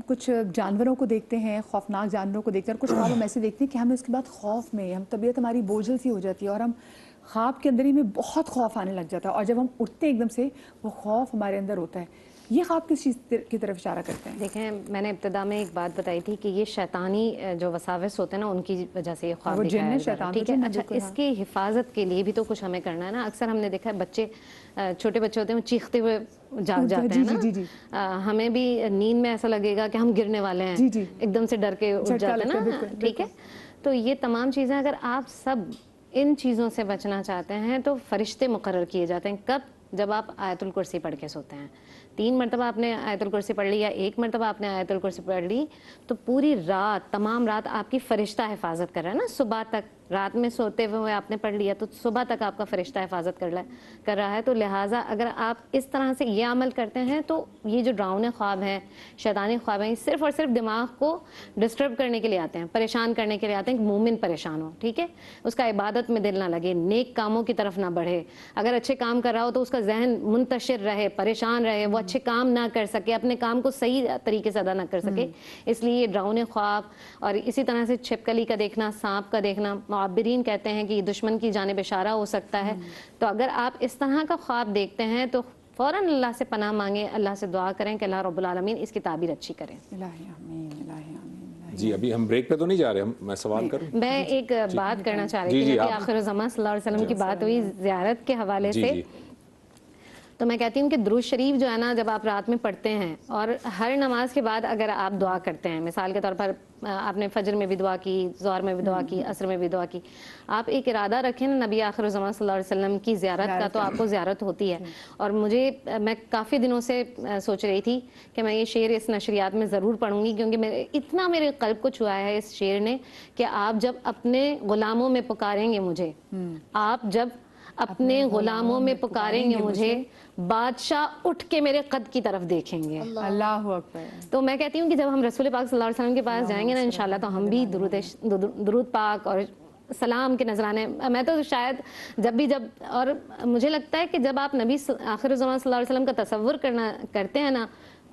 کچھ جانوروں کو دیکھتے ہیں، خوفناک جانوروں کو دیکھتے ہیں، اور کچھ خواب ہم ایسے دیکھتے ہیں کہ ہمیں اس کے بعد خوف میں، ہم طبیعت ہماری بوجھل سی ہو جاتی ہے اور ہم خواب کے اندر ہی میں بہت خوف آنے لگ جاتا ہے، اور جب ہم اٹھتے ہیں ایک دم سے وہ خوف ہمارے اندر ہوتا ہے. یہ خواب کس چیز کی طرف اشارہ کرتے ہیں؟ دیکھیں میں نے ابتدا میں ایک بات بتائی تھی کہ یہ شیطانی جو وساوس ہوتے ہیں نا ان کی وجہ سے یہ خواب دکھایا جاتا ہے. ٹھیک ہے. اچھا، اس کی حفاظت کے لیے بھی تو کچھ ہمیں کرنا ہے نا. اکثر ہم نے دیکھا ہے بچے، چھوٹے بچے ہوتے ہیں وہ چیختے ہوئے جاگ جاتے ہیں نا. ہمیں بھی نیند میں ایسا لگے گا کہ ہم گرنے والے ہیں، ایک دم سے ڈر کے اٹھ جاتے ہیں نا. ٹھیک ہے. تو یہ تمام چیزیں اگر آپ سب ان چیزوں سے بچنا چاہتے ہیں تو فرشتے مقرر کیے جاتے ہیں. کب؟ جب آپ آیت الکرسی پڑھ کے سوتے ہیں. 3 مرتبہ آپ نے آیت الکرسی پڑھ لی یا 1 مرتبہ آپ نے آیت الکرسی پڑھ لی تو پوری رات، تمام رات آپ کی فرشتہ حفاظت کر رہا ہے نا. صبح تک، رات میں سوتے ہوئے آپ نے پڑھ لیا تو صبح تک آپ کا فرشتہ حفاظت کر رہا ہے. تو لہٰذا اگر آپ اس طرح سے یہ عمل کرتے ہیں تو یہ جو ڈراؤنے خواب ہیں، شیطانی خواب ہیں، صرف اور صرف دماغ کو ڈسٹرب کرنے کے لیے آتے ہیں، پریشان کرنے کے لیے آتے ہیں کہ مومن پریشان ہو. ٹھیک ہے. اس کا عبادت میں دل نہ لگے، نیک کاموں کی طرف نہ بڑھے. اگر اچھے کام کر رہا ہو تو اس کا ذہن منتشر رہے، پریشان رہے، وہ اچھے کام نہ کر سکے، اپنے کام کو صحیح طریقے سے ادا نہ کر سکے. اس لیے یہ ڈراؤنے خواب، اور اسی طرح سے چھپکلی کا دیکھنا، سانپ کا دیکھنا، معبرین کہتے ہیں کہ یہ دشمن کی جانب اشارہ ہو سکتا ہے. تو اگر آپ اس طرح کا خواب دیکھتے ہیں تو فوراً اللہ سے پناہ مانگیں، اللہ سے دعا کریں کہ اللہ رب العالمین اس کی تعبیر اچھی کریں. الہی آمین، الہی آمین. جی ابھی ہم بریک پہ تو نہیں جا رہے، میں سوال کروں؟ میں ایک بات کرنا چاہ رہی تھی، نبی آخر الزمان صلی اللہ علیہ وسلم کی بات ہوئی زیارت کے حوالے سے، تو میں کہتی ہوں کہ درود شریف جو ہے نا جب آپ رات میں پڑھتے ہیں اور ہر نماز کے بعد اگر آپ دعا کرتے ہیں، مثال کے طور پر آپ نے فجر میں بھی دعا کی، ظہر میں بھی دعا کی، عصر میں بھی دعا کی، آپ ایک ارادہ رکھیں نا نبی آخر الزمان صلی اللہ علیہ وسلم کی زیارت کا، تو آپ کو زیارت ہوتی ہے۔ اور میں کافی دنوں سے سوچ رہی تھی کہ میں یہ شعر اس نشریات میں ضرور پڑھوں گی، کیونکہ اتنا میرے قلب کو چھوایا ہے اس شعر نے کہ آپ جب اپنے غلاموں میں پکاریں گے مجھے، آپ جب اپنے غلاموں میں پکاریں گے مجھے، بادشاہ اٹھ کے میرے قد کی طرف دیکھیں گے۔ اللہ اکبر۔ تو میں کہتی ہوں کہ جب ہم رسول پاک صلی اللہ علیہ وسلم کے پاس جائیں گے نا انشاءاللہ، تو ہم بھی درود پاک اور سلام کے نذرانے، میں تو شاید اور مجھے لگتا ہے کہ جب آپ نبی آخر الزمان صلی اللہ علیہ وسلم کا تصور کرتے ہیں نا،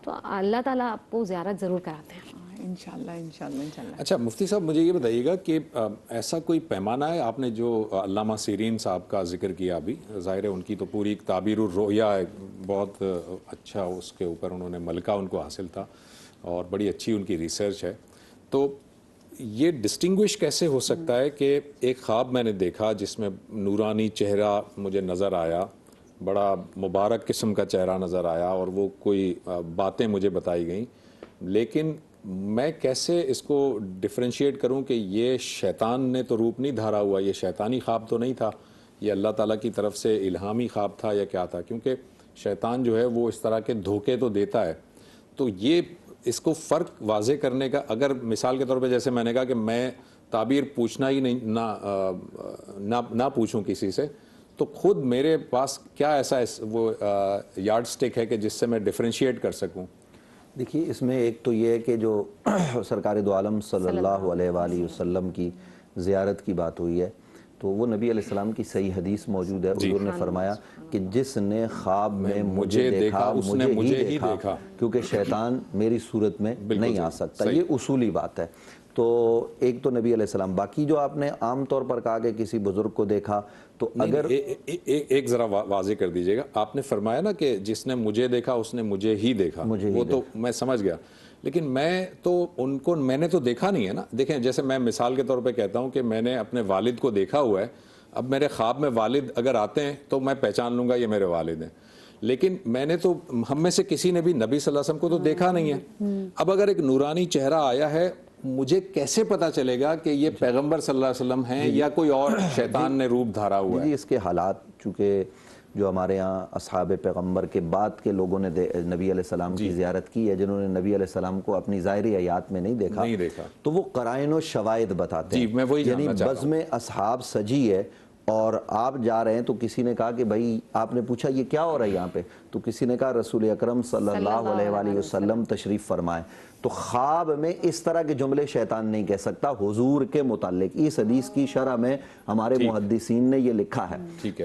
تو اللہ تعالیٰ آپ کو زیارت ضرور کراتے ہیں۔ انشاءاللہ انشاءاللہ انشاءاللہ۔ اچھا مفتی صاحب مجھے یہ بتائیے گا کہ ایسا کوئی پیمانہ ہے، آپ نے جو علامہ سیرین صاحب کا ذکر کیا ابھی، ظاہر ہے ان کی تو پوری تعبیر الرؤیا ہے، بہت اچھا اس کے اوپر انہوں نے ملکہ ان کو حاصل تھا اور بڑی اچھی ان کی ریسرچ ہے، تو یہ ڈسٹنگوش کیسے ہو سکتا ہے کہ ایک خواب میں نے دیکھا جس میں نورانی چہرہ مجھے نظر آیا، بڑا مبارک قسم کا چہرہ نظر آیا اور وہ کوئی باتیں مجھے بتائی گئیں، لیکن میں کیسے اس کو ڈفرینشیٹ کروں کہ یہ شیطان نے تو روپ نہیں دھارا ہوا، یہ شیطانی خواب تو نہیں تھا، یہ اللہ تعالیٰ کی طرف سے الہامی خواب تھا یا کیا تھا؟ کیونکہ شیطان جو ہے وہ اس طرح کے دھوکے تو دیتا ہے، تو یہ اس کو فرق واضح کرنے کا، اگر مثال کے طور پہ جیسے میں نے کہا کہ میں تعبیر پوچھنا ہی نہیں، نہ پوچھوں کسی سے، تو خود میرے پاس کیا ایسا وہ یارڈ سٹک ہے کہ جس سے میں ڈفرینشیٹ کر سکوں؟ دیکھیے اس میں ایک تو یہ ہے کہ جو سرکار دو عالم صلی اللہ علیہ وآلہ وسلم کی زیارت کی بات ہوئی ہے، تو وہ نبی علیہ السلام کی صحیح حدیث موجود ہے، حضور نے فرمایا کہ جس نے خواب میں مجھے دیکھا اس نے مجھے ہی دیکھا، کیونکہ شیطان میری صورت میں نہیں آ سکتا، یہ اصولی بات ہے۔ تو ایک تو نبی علیہ السلام، باقی جو آپ نے عام طور پر کہا کہ کسی بزرگ کو دیکھا، تو اگر ایک ذرا واضح کر دیجئے گا، آپ نے فرمایا نا کہ جس نے مجھے دیکھا اس نے مجھے ہی دیکھا، وہ تو میں سمجھ گیا، لیکن میں نے تو دیکھا نہیں ہے نا۔ دیکھیں جیسے میں مثال کے طور پہ کہتا ہوں کہ میں نے اپنے والد کو دیکھا ہوا ہے، اب میرے خواب میں والد اگر آتے ہیں تو میں پہچان لوں گا یہ میرے والد ہیں، لیکن میں نے تو، ہم میں سے کسی نے بھی نبی صلی اللہ علیہ وسلم کو تو دیکھا نہیں ہے۔ اب اگر ایک نورانی چہرہ آیا ہے، مجھے کیسے پتا چلے گا کہ یہ پیغمبر صلی اللہ علیہ وسلم ہیں یا کوئی اور شیطان نے روپ دھارا ہوا ہے؟ اس کے حالات چونکہ جو ہمارے ہاں اصحاب پیغمبر کے بعد کے لوگوں نے نبی علیہ السلام کی زیارت کی ہے، جنہوں نے نبی علیہ السلام کو اپنی ظاہری حیات میں نہیں دیکھا، تو وہ قرائن و شواہد بتاتے ہیں، یعنی بزم اصحاب سجی ہے اور آپ جا رہے ہیں، تو کسی نے کہا کہ بھائی، آپ نے پوچھا یہ کیا ہو رہا ہے یہاں پہ، تو کسی نے کہا رسول اکرم صلی اللہ علیہ وآلہ وسلم تشریف فرمائے۔ تو خواب میں اس طرح کے جملے شیطان نہیں کہہ سکتا حضور کے متعلق۔ اس حدیث کی شرح میں ہمارے محدثین نے یہ لکھا ہے،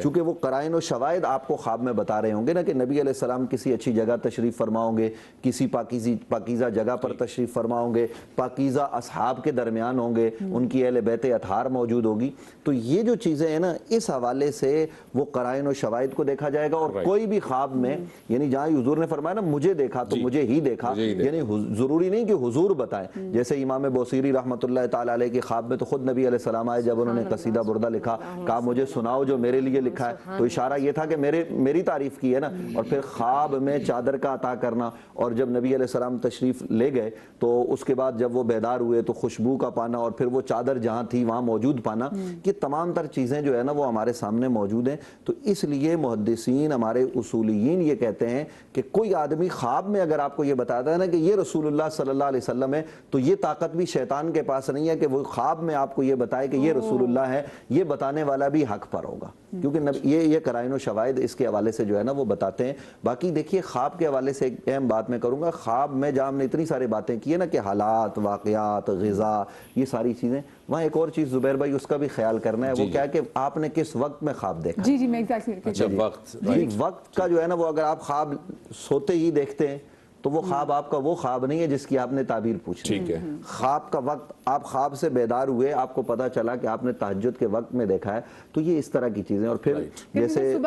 چونکہ وہ قرائن و شواہد آپ کو خواب میں بتا رہے ہوں گے نا کہ نبی علیہ السلام کسی اچھی جگہ تشریف فرماؤں گے، کسی پاکیزہ جگہ پر تشریف فرماؤں گے، پاکیزہ اصحاب کے درمیان ہوں گے، ان کی اہل بیت اطہار موجود ہوگی، تو یہ جو چیزیں ہیں نا، اس حوالے سے وہ قرائن و شواہد کو دیکھا جائے گا۔ اور کوئی بھی خواب میں، یعنی جہاں حضور نے فرمایا نا مجھے دیکھا تو مجھے ہی دیکھا، یعنی ضروری نہیں کہ حضور بتائیں، جیسے امام بوصیری رحمۃ اللہ تعالی علیہ کے خواب میں تو خود نبی علیہ السلام آئے، جب انہوں نے قصیدہ بردہ لکھا، کہا مجھے سناؤ جو میرے لیے لکھا ہے، تو اشارہ یہ تھا کہ میری تعریف کی ہے نا۔ اور پھر خواب میں چادر کا عطا کرنا، اور جب نبی علیہ السلام تشریف لے گئے تو اس کے بعد جب وہ بیدار ہوئے تو خوشبو کا پانا، اور پھر وہ چادر جہاں تھی وہاں موجود پانا، یہ تمام تر چیزیں جو ہے نا وہ ہمارے سامنے موجود ہیں۔ تو اس لیے محدثین، ہمارے اصولیین یہ کہتے ہیں کہ کوئی آدمی خواب میں اگر آپ کو یہ بتاتا ہے نا کہ یہ رسول اللہ صلی اللہ علیہ وسلم ہے، تو یہ طاقت بھی شیطان کے پاس نہیں ہے کہ وہ خواب میں آپ کو یہ بتائے کہ یہ رسول اللہ ہے، یہ بتانے والا بھی حق پر ہوگا، کیونکہ یہ قرائن و شواہد اس کے حوالے سے جو ہے نا وہ بتاتے ہیں۔ باقی دیکھیے خواب کے حوالے سے ایک اہم بات میں کروں گا، خواب میں جہاں ہم نے اتنی ساری باتیں کی ہیں نا کہ حالات، واقعات، غذا، یہ ساری چیزیں، وہاں ایک اور چیز زبیر بھائی اس کا بھی خیال کرنا ہے، وہ کیا ہے کہ آپ نے کس وقت میں خواب دیکھا۔ جی میں وقت کا جو ہے نا وہ اگر آپ خواب سوتے ہی دیکھتے ہیں تو وہ خواب آپ کا وہ خواب نہیں ہے جس کی آپ نے تعبیر پوچھی. ٹھیک ہے. خواب کا وقت آپ خواب سے بیدار ہوئے, آپ کو پتا چلا کہ آپ نے تہجد کے وقت میں دیکھا ہے, تو یہ اس طرح کی چیزیں. اور پھر جیسے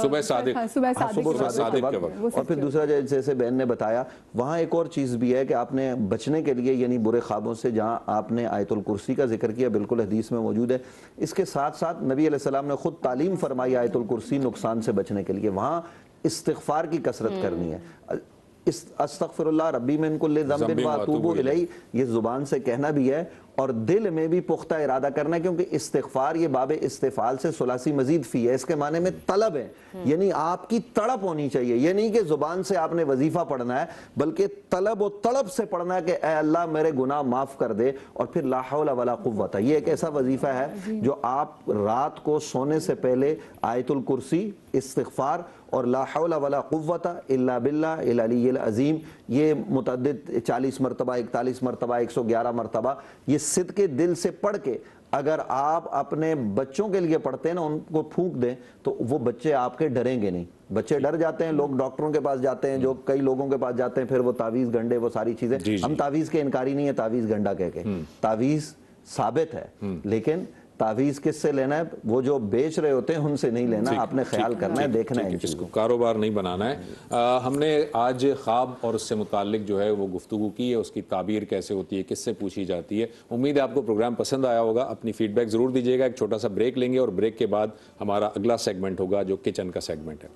صبح صادق کے وقت, اور پھر دوسرا جیسے بہن نے بتایا, وہاں ایک اور چیز بھی ہے کہ آپ نے بچنے کے لیے یعنی برے خوابوں سے, جہاں آپ نے آیت الکرسی کا ذکر کیا, بالکل حدیث میں موجود ہے. اس کے ساتھ ساتھ نبی علیہ السلام نے خود تعلیم فرمائی آیت الکرسی نقصان سے بچنے کے لیے. وہاں استغفار کی کثرت کرنی ہے. استغفر اللہ ربی من کل ذنب واتوب الیہ, یہ زبان سے کہنا بھی ہے اور دل میں بھی پختہ ارادہ کرنا ہے, کیونکہ استغفار یہ باب استفعال سے ثلاثی مزید فی ہے, اس کے معنی میں طلب ہے, یعنی آپ کی تڑپ ہونی چاہیے. یہ نہیں کہ زبان سے آپ نے وظیفہ پڑھنا ہے, بلکہ طلب و طلب سے پڑھنا ہے کہ اے اللہ میرے گناہ معاف کر دے, اور پھر لا حول ولا قوت. یہ ایک ایسا وظیفہ ہے جو آپ رات کو سونے سے پہلے آیت الکرسی, استغفار اور لا حول ولا قوت الا باللہ العلی العظیم, یہ متعدد 40 مرتبہ 41 مرتبہ 111 مرتبہ یہ صدقے دل سے پڑھ کے اگر آپ اپنے بچوں کے لیے پڑھتے ہیں نا, ان کو پھونک دیں, تو وہ بچے آپ کے ڈریں گے نہیں. بچے ڈر جاتے ہیں, لوگ ڈاکٹروں کے پاس جاتے ہیں, جو کئی لوگوں کے پاس جاتے ہیں, پھر وہ تعویذ گنڈے وہ ساری چیزیں. ہم تعویذ کے انکاری نہیں ہے تعویذ گنڈا کہہ کے, تعویذ ثابت ہے, لیکن تعویذ کس سے لینا ہے, وہ جو بیچ رہے ہوتے ہیں ان سے نہیں لینا, آپ نے خیال کرنا ہے, دیکھنا ہے, اس کو کاروبار نہیں بنانا ہے. ہم نے آج خواب اور اس سے متعلق جو ہے وہ گفتگو کی ہے, اس کی تعبیر کیسے ہوتی ہے, کس سے پوچھی جاتی ہے. امید ہے آپ کو پروگرام پسند آیا ہوگا. اپنی فیڈ بیک ضرور دیجیے گا. ایک چھوٹا سا بریک لیں گے اور بریک کے بعد ہمارا اگلا سیگمنٹ ہوگا جو کچن کا سیگمنٹ ہے.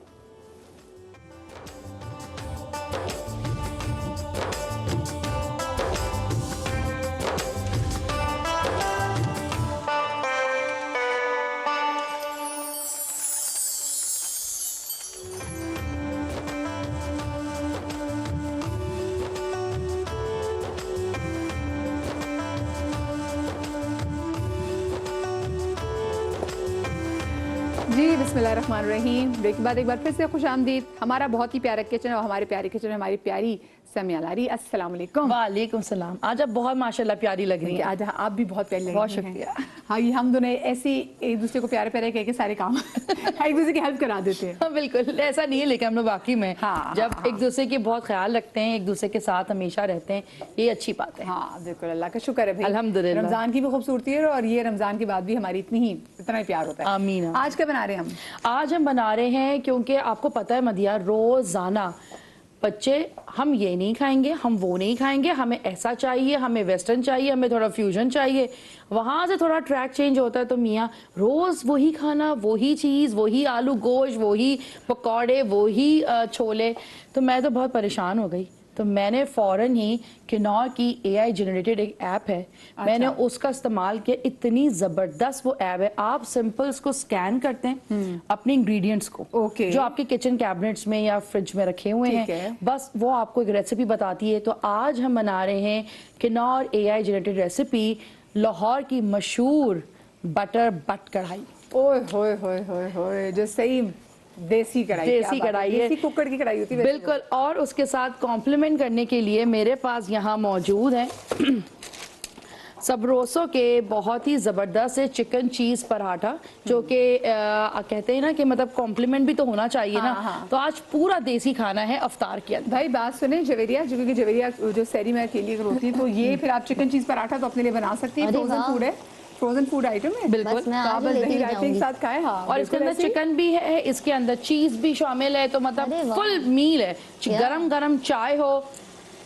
جی بسم اللہ الرحمن الرحیم. بریک کے بعد ایک بار پھر سے خوش آمدید. ہمارا بہت ہی پیارا کچن اور ہمارے پیارے کچن میں ہماری پیاری سمیہ لاری. السلام علیکم. وعلیکم السلام. آج آپ بہت ماشاءاللہ پیاری لگ رہی ہیں. آج آپ بھی بہت پیاری لگ رہی ہیں. بہت شکریہ. ہاں یہ ہم دونوں ایسے ایک دوسرے کو پیارے پیارے کہہ کے سارے کام ایک دوسرے کی ہیلپ کرا دیتے ہیں. ہاں بالکل ایسا نہیں ہے, لیکن ہم لوگ واقعی میں جب ایک دوسرے کی بہت خیال رکھتے ہیں, ایک دوسرے کے ساتھ ہمیشہ رہتے ہیں, یہ اچھی بات ہے. ہاں بالکل, اللہ کا شکر ہے بھائی. الحمدللہ. رمضان کی بھی خوبصورتی ہے اور یہ رمضان کے بعد بھی ہماری اتنا ہی پیار ہوتا ہے. آمین. آج کیا بنا رہے ہیں ہم؟ آج ہم بنا رہے ہیں, کیونکہ آپ کو پتہ ہے مدیہ, روزانہ بچے ہم یہ نہیں کھائیں گے, ہم وہ نہیں کھائیں گے, ہمیں ایسا چاہیے, ہمیں ویسٹرن چاہیے, ہمیں تھوڑا فیوژن چاہیے. وہاں سے تھوڑا ٹریک چینج ہوتا ہے, تو میاں روز وہی کھانا, وہی چیز, وہی آلو گوشت, وہی پکوڑے, وہی چھولے. تو میں تو بہت پریشان ہو گئی. تو میں نے فوراً ہی کنور کی اے آئی جنریٹڈ ایک ایپ ہے, میں نے اس کا استعمال کیا. اتنی زبردست وہ ایپ ہے. آپ سمپل اس کو سکین کرتے ہیں اپنے انگریڈینٹس کو جو آپ کے کچن کیبنٹس میں یا فریج میں رکھے ہوئے ہیں, بس وہ آپ کو ایک ریسیپی بتاتی ہے. تو آج ہم بنا رہے ہیں کنور اے آئی جنریٹڈ ریسیپی, لاہور کی مشہور بٹر بٹ کڑھائی. اوئے ہوئے ہوئے ہوئے ہوئے, جو صحیح دیسی کڑھائی ہے, دیسی کوکر کی کڑھائی ہوتی ہے بالکل. اور اس کے ساتھ کمپلیمنٹ کرنے کے لیے میرے پاس یہاں موجود ہیں سبروسو کے بہت ہی زبردست چکن چیز پراٹھا, جو کہ کہتے ہیں نا کہ مطلب کمپلیمنٹ بھی تو ہونا چاہیے نا. تو آج پورا دیسی کھانا ہے افطار کے اندر. بھائی بات سنیں, جویریہ, کیونکہ جویریہ جو سیری میں اکیلی ہوتی ہے, تو یہ پھر آپ چکن چیز پراٹھا تو اپنے لیے بنا سکتی ہیں. فروزن فوڈ ہے, فروزن فوڈ آئٹم ہے بالکل. آپ بس دہی رائتے کے ساتھ کھائیں. ہاں, اور اس کے اندر چکن بھی ہے, اس کے اندر چیز بھی شامل ہے, تو مطلب فل میل ہے. گرم گرم چائے ہو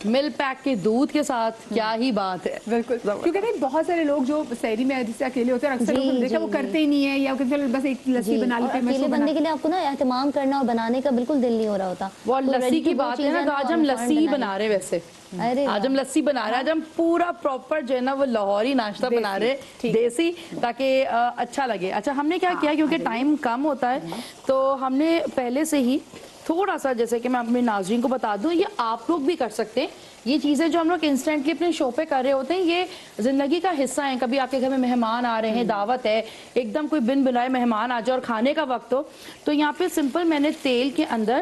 مل پیک کے دودھ کے ساتھ, کیا ہی بات ہے. بالکل, کیونکہ نہیں بہت سارے لوگ جو سحری میں جس سے اکیلے ہوتے ہیں, اکثر لوگ دیکھا وہ کرتے ہی نہیں ہے, یا بس ایک لسی بنا لیتے ہیں. اکیلے بننے کے لیے آپ کو نا اہتمام کرنا اور بنانے کا بالکل دل نہیں ہو رہا ہوتا. وہ لسی کی بات ہے نا, تو آج ہم لسی ہی بنا رہے. ویسے آج ہم لسی بنا رہے ہیں, آج ہم پورا پراپر جو ہے نا وہ لاہوری ناشتہ بنا رہے دیسی, تاکہ اچھا لگے. اچھا ہم نے کیا کیا, کیونکہ ٹائم کم ہوتا ہے, تو ہم نے پہلے سے ہی تھوڑا سا, جیسے کہ میں اپنے ناظرین کو بتا دوں, یہ آپ لوگ بھی کر سکتے ہیں. یہ چیزیں جو ہم لوگ انسٹنٹلی اپنے شو پہ کر رہے ہوتے ہیں, یہ زندگی کا حصہ ہیں. کبھی آپ کے گھر میں مہمان آ رہے ہیں, دعوت ہے, ایک دم کوئی بن بنائے مہمان آ جائے اور کھانے کا وقت ہو, تو یہاں پہ سمپل میں نے تیل کے اندر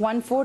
1/4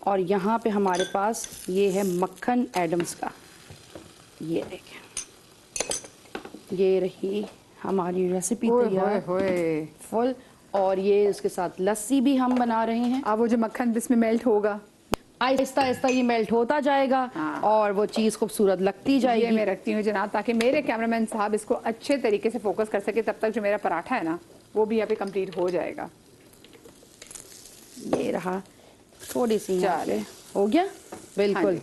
اور یہاں پہ ہمارے پاس یہ ہے مکھن ایڈمز کا، یہ دیکھیں، یہ رہی ہماری ریسیپی تیار فل. اور یہ اس کے ساتھ لسی بھی ہم بنا رہے ہیں. اب وہ جو مکھن جس میں میلٹ ہوگا آہستہ آہستہ یہ میلٹ ہوتا جائے گا اور وہ چیز خوبصورت لگتی جائے یہ گی. میں رکھتی ہوں جناب تاکہ میرے کیمرامین صاحب اس کو اچھے طریقے سے فوکس کر سکے. تب تک جو میرا پراٹھا ہے نا وہ بھی یہاں پہ کمپلیٹ ہو جائے گا. یہ رہا تھوڑی سی چلے ہو گیا بالکل.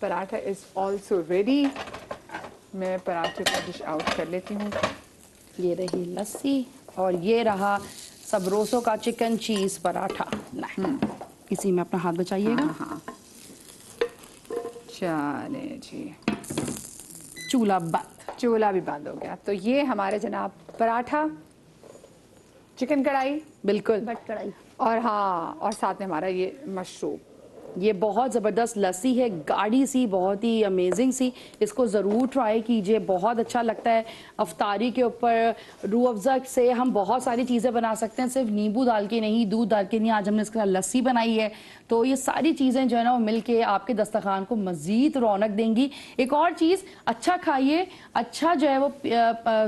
Paratha is also ready. میں پراٹھے کو ڈش آؤٹ کر لیتی ہوں. یہ رہی لسی اور یہ رہا سبروسو کا چکن چیز پراٹھا. اسی میں اپنا ہاتھ بچائیے گا. ہاں چلے جی چولہا بند. چولہا بھی بند ہو گیا. تو یہ ہمارے جناب پراٹھا، چکن کڑھائی بالکل، بٹ کڑھائی اور ہاں اور ساتھ میں ہمارا یہ مشروب. یہ بہت زبردست لسی ہے، گاڑی سی، بہت ہی امیزنگ سی. اس کو ضرور ٹرائی کیجئے، بہت اچھا لگتا ہے. افطاری کے اوپر روح افزا سے ہم بہت ساری چیزیں بنا سکتے ہیں، صرف نیمبو ڈال کے نہیں، دودھ ڈال کے نہیں. آج ہم نے اس کے ساتھ لسی بنائی ہے. تو یہ ساری چیزیں جو ہے نا وہ مل کے آپ کے دسترخوان کو مزید رونق دیں گی. ایک اور چیز، اچھا کھائیے، اچھا جو ہے وہ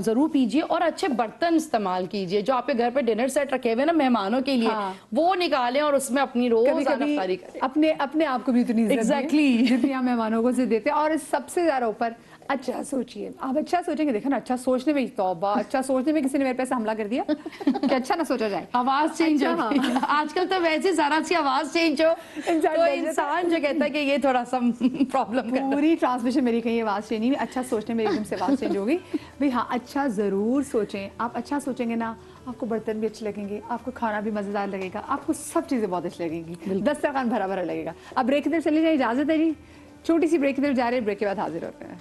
ضرور پیجئے اور اچھے برتن استعمال کیجئے. جو آپ کے گھر پہ ڈنر سیٹ رکھے ہوئے نا مہمانوں کے لیے، وہ نکالیں اور اس میں اپنی روزانہ افطاری کریں. اپنے آپ کو بھی اتنی Exactly. جتنی ہم مہمانوں کو سے دیتے ہیں. اور سب سے زیادہ اوپر اچھا سوچیے. آپ اچھا سوچیں گے، دیکھیں نا اچھا سوچنے میں توبہ، اچھا سوچنے میں کسی نے میرے پہ حملہ کر دیا کہ اچھا نہ سوچا جائے. آواز چینج ہو گئی. آج کل تو ویسے ذرا سی آواز چینج ہو تو انسان جو کہتا ہے کہ یہ تھوڑا سا پرابلم ہے. پوری ٹرانسمیشن میری کہیں آواز چینج نہیں. اچھا سوچنے میں ایک دم سے آواز چینج ہو گئی. بھائی ہاں اچھا ضرور سوچیں. آپ اچھا سوچیں گے نا، آپ کو برتن بھی اچھے لگیں گے، آپ کو کھانا بھی مزیدار لگے گا، آپ کو سب چیزیں بہت اچھی لگیں گی، دسترخوان بھرا بھرا لگے گا. اب بریک کی طرف چلی جائیں، اجازت ہے جی، چھوٹی سی بریک کی طرف جا رہے ہیں. بریک کے بعد حاضر ہوتے ہیں.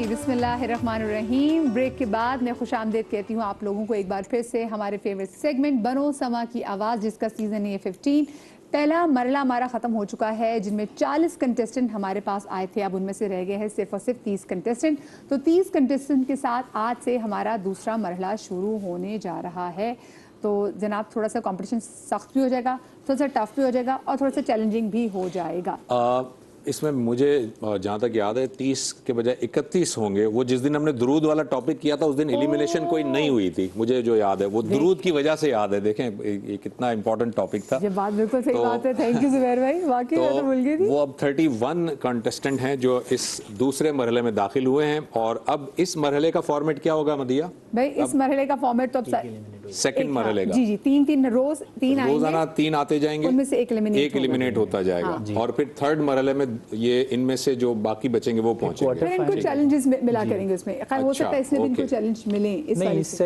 بسم اللہ الرحمن الرحیم. بریک کے بعد میں خوش آمدید کہتی ہوں آپ لوگوں کو ایک بار پھر سے ہمارے فیوریٹ سیگمنٹ بنو سما کی آواز، جس کا سیزن ہے 15. پہلا مرحلہ ہمارا ختم ہو چکا ہے، جن میں 40 کنٹیسٹنٹ ہمارے پاس آئے تھے. اب ان میں سے رہ گئے ہیں صرف اور صرف 30 کنٹیسٹنٹ. تو 30 کنٹیسٹنٹ کے ساتھ آج سے ہمارا دوسرا مرحلہ شروع ہونے جا رہا ہے. تو جناب تھوڑا سا کمپٹیشن سخت بھی ہو جائے گا، تھوڑا سا ٹف بھی ہو جائے گا اور تھوڑا سا چیلنجنگ بھی ہو جائے گا. اس میں مجھے جہاں تک یاد ہے 30 کے بجائے 31 ہوں گے. وہ جس دن ہم نے درود والا ٹاپک کیا تھا اس دن ایلیمینیشن کوئی نہیں ہوئی تھی، مجھے جو یاد ہے وہ درود کی وجہ سے یاد ہے. دیکھیں یہ کتنا امپورٹنٹ ٹاپک تھا. یہ بات بالکل صحیح بات ہے. تھینک یو زبیر بھائی، واقعی میں تو بھول گئی تھی. وہ اب 31 کنٹیسٹنٹ ہیں جو اس دوسرے مرحلے میں داخل ہوئے ہیں. اور اب اس مرحلے کا فارمیٹ کیا ہوگا مدیہ بھائی؟ اس مرحلے کا فارمیٹ تو اب سیکنڈ مرحلے کا جی 3 روز 3 آئیں گے، روزانہ 3 آتے جائیں گے، ان میں سے ایک ایلیمینیٹ ہوتا جائے گا. اور پھر تھرڈ مرحلے میں یہ ان میں سے جو باقی بچیں گے وہ پہنچیں گے. پھر ان کو چیلنجز ملا کریں گے. اس میں ہو سکتا ہے اس میں بھی ان کو چیلنج ملیں.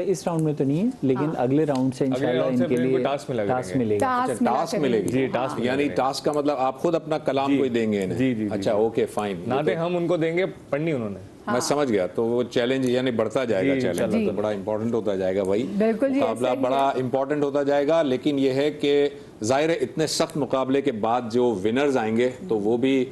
اس راؤنڈ میں تو نہیں ہے، لیکن اگلے راؤنڈ سے انشاءاللہ ان کے لیے ٹاسک ملے گا. ٹاسک ملے گی. یعنی ٹاسک کا مطلب آپ خود اپنا کلام کوئی دیں گے انہیں. اچھا اوکے فائن. نعتیں ہم ان کو دیں گے، پڑھنی انہوں نے. میں سمجھ گیا. تو وہ چیلنج یعنی بڑھتا جائے گا. چیلنج تو بڑا امپورٹنٹ ہوتا جائے گا بھائی. مقابلہ بڑا امپورٹنٹ ہوتا جائے گا. لیکن یہ ہے کہ ظاہر ہے اتنے سخت مقابلے کے بعد جو ونرز آئیں گے تو وہ بھی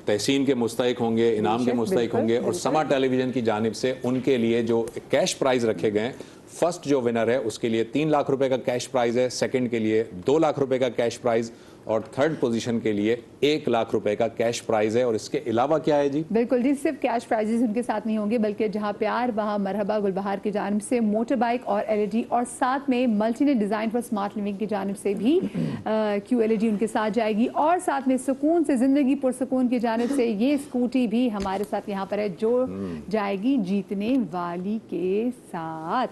تحسین کے مستحق ہوں گے، انعام کے مستحق ہوں گے. اور سما ٹیلی ویژن کی جانب سے ان کے لیے جو کیش پرائز رکھے گئے ہیں، فرسٹ جو ونر ہے اس کے لیے 3 لاکھ روپے کا کیش پرائز ہے، سیکنڈ کے لیے 2 لاکھ روپے کا کیش پرائز اور تھرڈ پوزیشن کے لیے 1 لاکھ روپے کا کیش پرائز ہے. اور اس کے علاوہ کیا ہے جی؟ بالکل جی، صرف کیش پرائزز ان کے ساتھ نہیں ہوں گے، بلکہ جہاں پیار وہاں مرحبا گلبہار کی جانب سے موٹر بائک اور LED، اور ساتھ میں ملٹی نے ڈیزائن فار اسمارٹ لیونگ کی جانب سے بھی QLED ان کے ساتھ جائے گی. اور ساتھ میں سکون سے زندگی پرسکون کی جانب سے یہ اسکوٹی بھی ہمارے ساتھ یہاں پر ہے، جو جائے گی جیتنے والی کے ساتھ.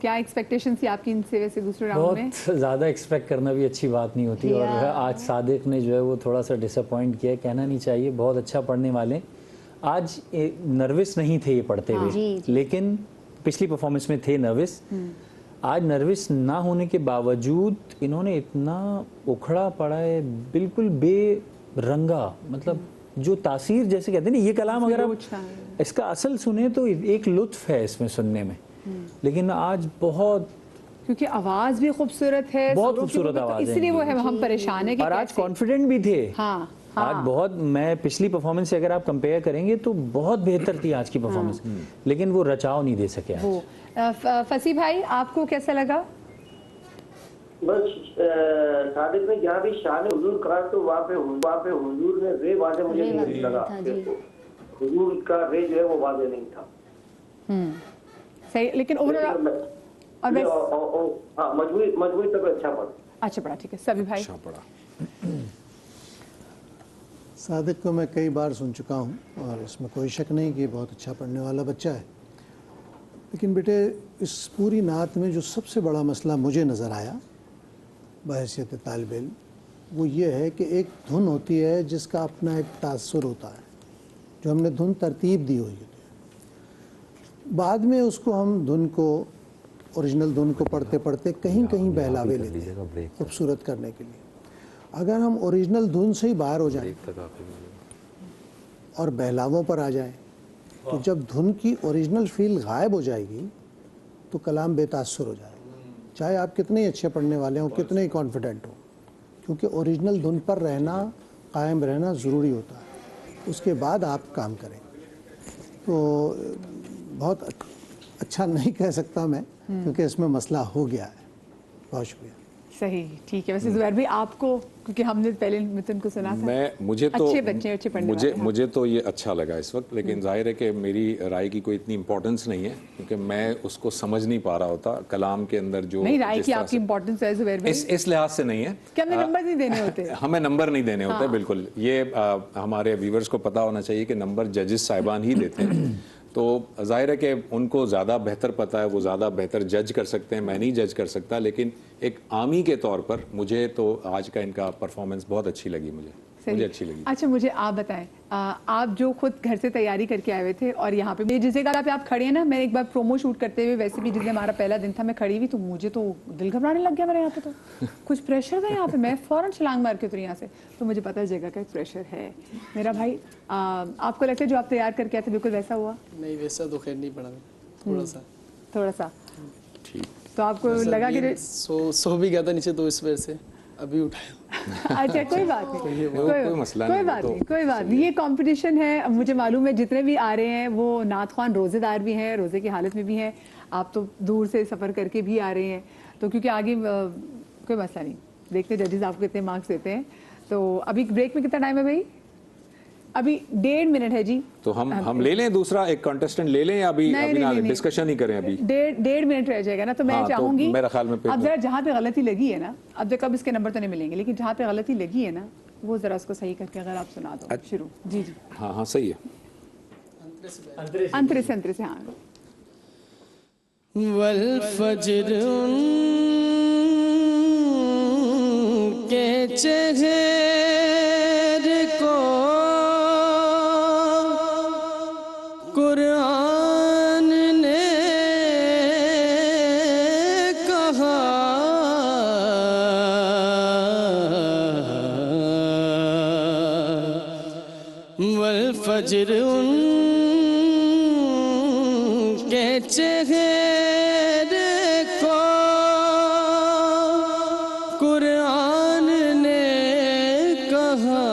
کیا ایکسپیکٹیشن تھی آپ کی ان سے ویسے دوسرے راؤنڈ میں؟ بہت زیادہ ایکسپیکٹ کرنا بھی اچھی بات نہیں ہوتی اور آج صادق نے جو ہے وہ تھوڑا سا ڈس اپوائنٹ کیا ہے, کہنا نہیں چاہیے, بہت اچھا پڑھنے والے ہیں. آج نروس نہیں تھے یہ پڑھتے ہوئے, لیکن پچھلی پرفارمنس میں تھے نروس. آج نروس نہ ہونے کے باوجود انہوں نے اتنا اکھڑا پڑا ہے, بالکل بے رنگا, مطلب جو تاثیر جیسے کہتے ہیں نا, یہ کلام اگر آپ اس کا اصل سنیں تو ایک لطف ہے اس میں سننے میں, لیکن آج بہت, کیونکہ آواز بھی خوبصورت ہے, بہت خوبصورت آواز ہے, اس لیے وہ ہم پریشان ہیں. اور آج کانفیڈنٹ بھی تھے. ہاں آج بہت, میں پچھلی پرفارمنس سے اگر آپ کمپیئر کریں گے تو بہت بہتر تھی آج کی پرفارمنس, لیکن وہ رچاؤ نہیں دے سکے آج. فصیح بھائی آپ کو کیسا لگا؟ بس صادق نے جہاں بھی شان حضور کہا تو وہاں پہ حضور نے رے واضح مجھے نہیں لگا, حضور کا رے جو ہے وہ واضح نہیں تھا. صحیح, لیکن ہاں مجموعی طب اچھا پڑا. اچھا پڑا, ٹھیک ہے. سبھی بھائی اچھا پڑا. صادق کو میں کئی بار سن چکا ہوں اور اس میں کوئی شک نہیں کہ بہت اچھا پڑھنے والا بچہ ہے, لیکن بیٹے اس پوری نعت میں جو سب سے بڑا مسئلہ مجھے نظر آیا بحیثیت طالب علم, وہ یہ ہے کہ ایک دھن ہوتی ہے جس کا اپنا ایک تاثر ہوتا ہے, جو ہم نے دھن ترتیب دی ہوئی ہوتی ہے, بعد میں اس کو ہم دھن کو, اوریجنل دھن کو پڑھتے پڑھتے کہیں کہیں بہلاوے لیتے ہیں خوبصورت کرنے کے لیے. اگر ہم اوریجنل دھن سے ہی باہر ہو جائیں اور بہلاووں پر آ جائیں, تو جب دھن کی اوریجنل فیل غائب ہو جائے گی تو کلام بے تاثر ہو جائے گا, چاہے آپ کتنے اچھے پڑھنے والے ہوں, کتنے ہی کانفیڈنٹ ہوں, کیونکہ اوریجنل دھن پر رہنا, قائم رہنا ضروری ہوتا ہے, اس کے بعد آپ کام کریں. تو بہت اچھا نہیں کہہ سکتا میں, کیونکہ اس میں مسئلہ ہو گیا ہے. بہت شکریہ. صحیح, ٹھیک ہے. ویسے زبیر بھی آپ کو, کیونکہ ہم نے پہلے متن کو سنا تھا, مجھے تو اچھے بچے اچھے پڑھنے والے ہیں, مجھے تو یہ اچھا لگا اس وقت, لیکن ظاہر ہے کہ میری رائے کی کوئی اتنی امپورٹنس نہیں ہے, کیونکہ میں اس کو سمجھ نہیں پا رہا ہوتا کلام کے اندر جو. نہیں, رائے کی آپ کی امپورٹنس ہے زبیر بھائی, اس لحاظ سے نہیں ہے کہ ہمیں نمبر نہیں دینے ہوتے. ہمیں نمبر نہیں دینے ہوتے, بالکل. یہ ہمارے ویورز کو پتا ہونا چاہیے کہ نمبر ججز صاحبان ہی دیتے ہیں, تو ظاہر ہے کہ ان کو زیادہ بہتر پتہ ہے, وہ زیادہ بہتر جج کر سکتے ہیں, میں نہیں جج کر سکتا. لیکن ایک عامی کے طور پر مجھے تو آج کا ان کا پرفارمنس بہت اچھی لگی, مجھے اچھی لگی. اچھا, مجھے آپ بتائیں, آپ جو خود گھر سے تیاری کر کے آئے ہوئے تھے اور یہاں پہ جس جگہ پہ آپ کھڑے ہیں نا, میں ایک بار پرومو شوٹ کرتے ہوئے ویسے بھی جس دن ہمارا پہلا دن تھا میں کھڑی ہوئی, تو مجھے تو دل گھبرانے لگ گیا میرے یہاں پہ, تو کچھ پریشر تھا یہاں پہ, میں فوراً چھلانگ مار کے اتری یہاں سے, تو مجھے پتا ہے جگہ کا ایک پریشر ہے. میرا بھائی, آپ کو لگتا ہے جو آپ تیار کر کے آئے تھے بالکل ویسا ہوا؟ نہیں, ویسا تو خیر نہیں پڑا, تھوڑا سا. تو آپ کو لگا کہ سو بھی گیا تھا نیچے, تو اس وجہ سے ابھی اٹھایا. اچھا, کوئی بات نہیں, کوئی بات نہیں, یہ کمپٹیشن ہے. مجھے معلوم ہے جتنے بھی آ رہے ہیں وہ نعت خوان روزے دار بھی ہیں, روزے کی حالت میں بھی ہیں, آپ تو دور سے سفر کر کے بھی آ رہے ہیں, تو کیونکہ آگے کوئی مسئلہ نہیں, دیکھتے ججز آپ کو کتنے مارکس دیتے ہیں. تو ابھی بریک میں کتنا ٹائم ہے بھائی؟ ابھی 1.5 منٹ ہے جی. تو ہم لے لیں دوسرا ایک کنٹیسٹنٹ لے لیں, ابھی ڈسکشن ہی کریں, ابھی 1.5 منٹ رہ جائے گا نا. تو میں چاہوں گی میرا خیال میں اب ذرا جہاں پہ غلطی لگی ہے نا, اب دیکھ اب اس کے نمبر تو نہیں ملیں گے, لیکن جہاں پہ غلطی لگی ہے نا وہ ذرا اس کو صحیح کر کے اگر آپ سنا دو شروع. جی جی, ہاں صحیح ہے. انترے سے. ہاں, والفجر کے چہرے کو قرآن نے کہا, والفجر ان کے چہرے کو قرآن نے کہا,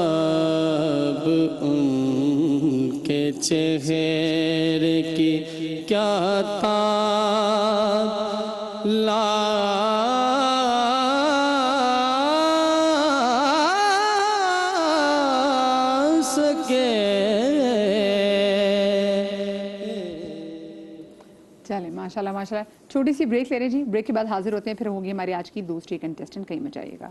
مہتاب ان کے چہرے کی کیا تاب لا سکے. چلیں ماشاءاللہ ماشاءاللہ. چھوٹی سی بریک لے رہے جی, بریک کے بعد حاضر ہوتے ہیں, پھر ہوگی ہماری آج کی دوسری کنٹیسٹنٹ, کہیں مت جائیے گا.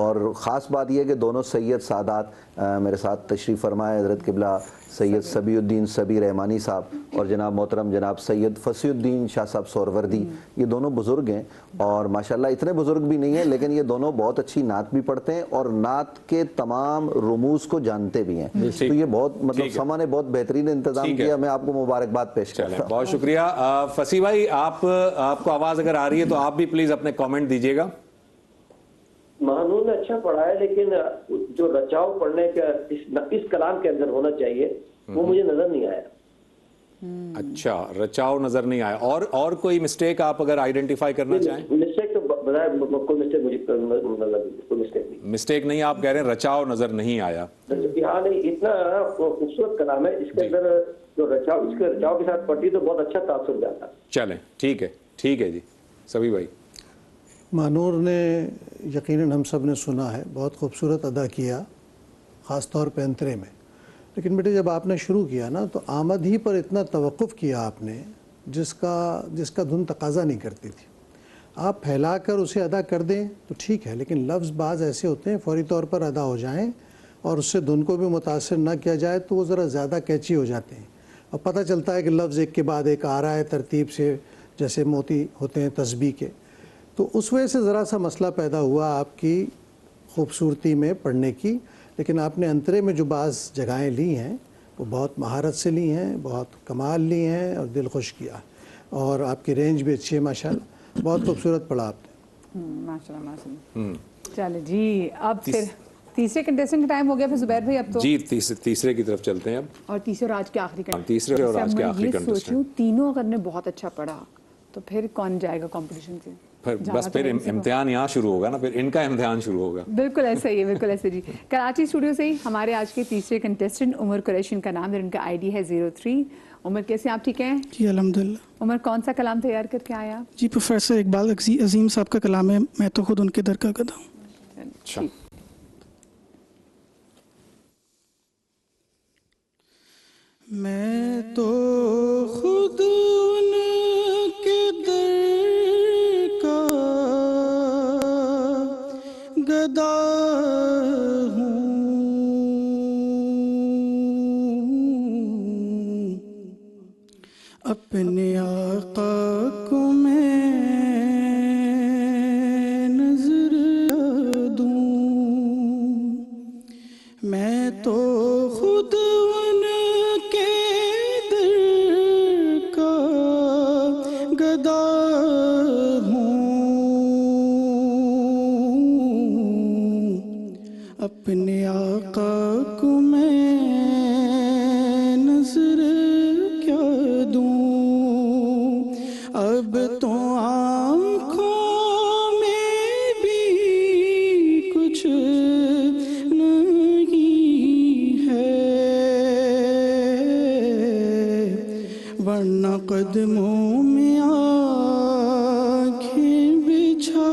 اور خاص بات یہ کہ دونوں سید سادات میرے ساتھ تشریف فرمائے، حضرت قبلہ سید صبی الدین صبی رحمانی صاحب اور جناب محترم جناب سید فصیح الدین شاہ صاحب سہروردی، یہ دونوں بزرگ ہیں اور ماشاءاللہ اتنے بزرگ بھی نہیں ہیں لیکن یہ دونوں بہت اچھی نعت بھی پڑھتے ہیں اور نعت کے تمام رموز کو جانتے بھی ہیں، تو یہ بہت مطلب سما نے بہت بہترین انتظام کیا، میں آپ کو مبارکباد پیش کرتا ہوں۔ بہت شکریہ فصیح بھائی، آپ کو آواز اگر آ رہی ہے تو آپ بھی پلیز اپنے کامنٹ دیجیے گا۔ مہنور نے اچھا پڑھا ہے لیکن جو رچاؤ پڑھنے کا اس کلام کے اندر ہونا چاہیے وہ مجھے نظر نہیں آیا۔ اچھا، رچاؤ نظر نہیں آیا، اور کوئی مسٹیک آپ اگر آئیڈینٹیفائی کرنا چاہیں؟ مسٹیک تو بظاہر کوئی مسٹیک مجھے کوئی مسٹیک نہیں۔ مسٹیک نہیں، آپ کہہ رہے ہیں رچاؤ نظر نہیں آیا۔ ہاں نہیں، اتنا خوبصورت کلام ہے، اس کے اندر جو رچاؤ اس کے رچاؤ کے ساتھ پڑھتی تو بہت اچھا تاثر جاتا۔ چلیں ٹھیک ہے جی صبی بھائی۔ مانور نے یقیناً ہم سب نے سنا ہے، بہت خوبصورت ادا کیا خاص طور پہ انترے میں، لیکن بیٹے جب آپ نے شروع کیا نا تو آمد ہی پر اتنا توقف کیا آپ نے جس کا دھن تقاضا نہیں کرتی تھی۔ آپ پھیلا کر اسے ادا کر دیں تو ٹھیک ہے، لیکن لفظ بعض ایسے ہوتے ہیں فوری طور پر ادا ہو جائیں اور اس سے دھن کو بھی متاثر نہ کیا جائے تو وہ ذرا زیادہ کیچی ہو جاتے ہیں اور پتہ چلتا ہے کہ لفظ ایک کے بعد ایک آ رہا ہے ترتیب سے، جیسے موتی ہوتے ہیں تسبیح کے، تو اس وجہ سے ذرا سا مسئلہ پیدا ہوا آپ کی خوبصورتی میں پڑھنے کی، لیکن آپ نے انترے میں جو بعض جگہیں لی ہیں وہ بہت مہارت سے لی ہیں، بہت کمال لی ہیں اور دل خوش کیا، اور آپ کی رینج بھی اچھی ہے ماشاءاللہ، بہت خوبصورت پڑھا آپ نے۔ ماشاءاللہ۔ چلے جی، اب پھر تیسرے کنٹیسٹنٹ کا ٹائم ہو گیا پھر زبیر بھائی، اب تو جی تیسرے کی طرف چلتے ہیں اب، اور تیسرے اور آج کے آخری تیسرے اور آج کے آخری کنٹیسٹنٹ۔ سوچوں تینوں اگر نے بہت اچھا پڑھا تو پھر کون جائے گا کمپٹیشن سے؟ بس پھر امتحان یہاں شروع ہوگا نا، پھر ان کا امتحان شروع ہوگا۔ بالکل ایسا ہی ہے، بالکل ایسے جی۔ کراچی اسٹوڈیو سے ہی ہمارے آج کے تیسرے کنٹیسٹنٹ عمر قریشی ان کا نام ہے، ان کا آئی ڈی ہے 03۔ عمر کیسے آپ ٹھیک ہیں؟ جی الحمدللہ۔ عمر کون سا کلام تیار کر کے آیا؟ جی پروفیسر اقبال عظیم صاحب کا کلام ہے، میں تو خود ان کے در کا گدھا ہوں۔ اچھا، میں تو خود ان کے در کا گدھا ہوں، اپنے آقا کو میں نظر دوں، میں تو خود ان کے در کا گدھا ہوں، اپنے آقا کو میں نظر کیا دوں، اب تو آنکھوں میں بھی کچھ نہیں ہے، ورنہ قدموں میں آنکھیں بچھا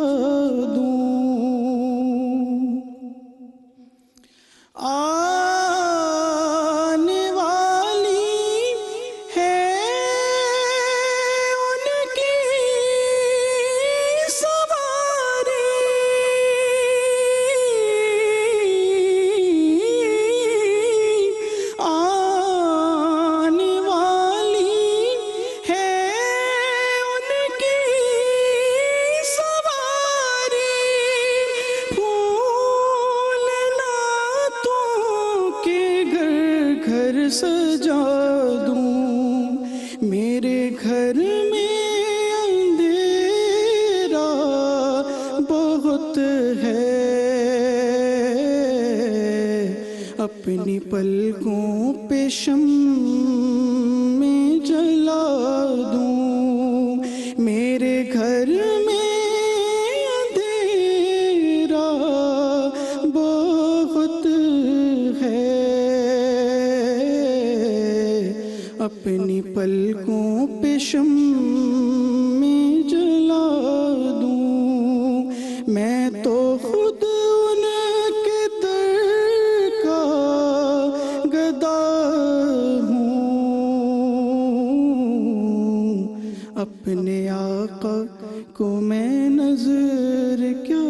دوں، آنے والی ہے ان کی سواری، آنے والی ہے ان کی سواری، پھول نعتوں کے گھر گھر سجا دوں، میرے گھر میں اندھیرا بہت ہے، اپنی پلکوں پہ شمع جلا دوں، میرے گھر میں اندھیرا بہت ہے، اپنی پلکوں پہ شمع جلا دوں، میں تو خود ان کے در کا گدھا ہوں، اپنے آقا کو میں نظر کیا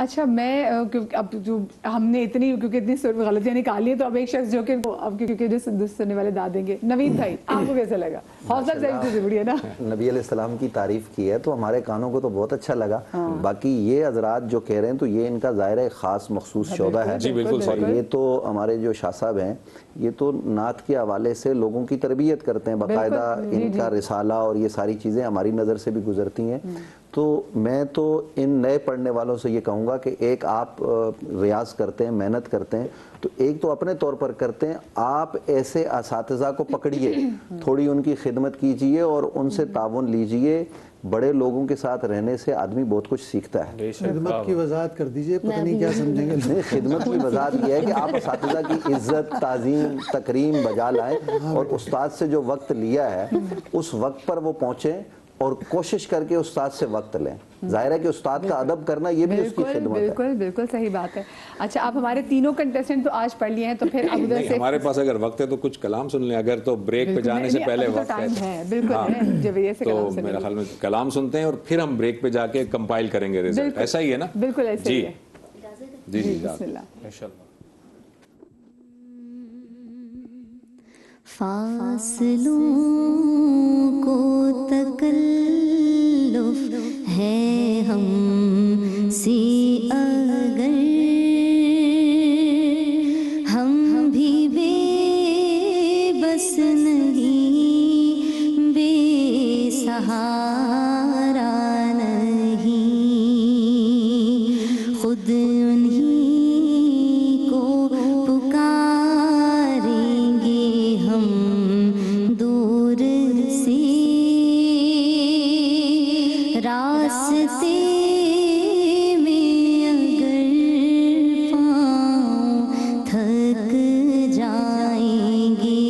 اچھا میں اب جو ہم نے کیونکہ اتنی غلطیاں نکالی ہیں تو اب ایک شخص جو کہ اب کیونکہ جو سننے والے داد دیں گے، نوید بھائی آپ کو کیسا لگا؟ حوصلہ افزائی ضروری ہے نا. نبی علیہ السلام کی تعریف کی ہے تو ہمارے کانوں کو تو بہت اچھا لگا. باقی یہ حضرات جو کہہ رہے ہیں تو یہ ان کا ظاہر ہے خاص مخصوص شعبہ ہے. جی بالکل. اور یہ تو ہمارے جو شاہ صاحب ہیں یہ تو نعت کے حوالے سے لوگوں کی تربیت کرتے ہیں باقاعدہ. ان کا رسالہ اور یہ ساری چیزیں ہماری نظر سے بھی گزرتی ہیں. تو میں تو ان نئے پڑھنے والوں سے یہ کہوں گا کہ ایک آپ ریاض کرتے ہیں، محنت کرتے ہیں، تو ایک تو اپنے طور پر کرتے ہیں، آپ ایسے اساتذہ کو پکڑیے، تھوڑی ان کی خدمت کیجئے اور ان سے تعاون لیجئے. بڑے لوگوں کے ساتھ رہنے سے آدمی بہت کچھ سیکھتا ہے. خدمت کی وضاحت کر دیجئے، پتہ نہیں کیا سمجھیں گے. نہیں، خدمت کی وضاحت یہ ہے کہ آپ اساتذہ کی عزت، تعظیم، تکریم بجا لائیں اور استاد سے جو وقت لیا ہے اس وقت پر وہ پہنچیں اور کوشش کر کے استاد سے وقت لیں. ظاہر ہے کہ استاد کا ادب کرنا یہ بھی اس کی خدمت ہے. بالکل بالکل صحیح بات ہے. اچھا آپ ہمارے تینوں کنٹیسٹنٹ تو آج پڑھ لیے ہیں تو پھر اب ادھر سے ہمارے پاس اگر وقت ہے تو کچھ کلام سن لیں، اگر تو بریک پہ جانے سے پہلے وقت ہے بالکل تو میرا خیال میں کلام سنتے ہیں اور پھر ہم بریک پہ جا کے کمپائل کریں گے ریزلٹ. ایسا ہی ہے نا؟ بالکل ایسا ہی ہے. جی جی بسم اللہ. انشاءاللہ. فاصلوں کو تکلف ہے ہم سے اگر ہم بھی بے بس نہیں، بے سہارا نہیں، خود انہی کو پکاریں گے ہم دور سے، راستے میں اگر پاؤں تھک جائیں گے،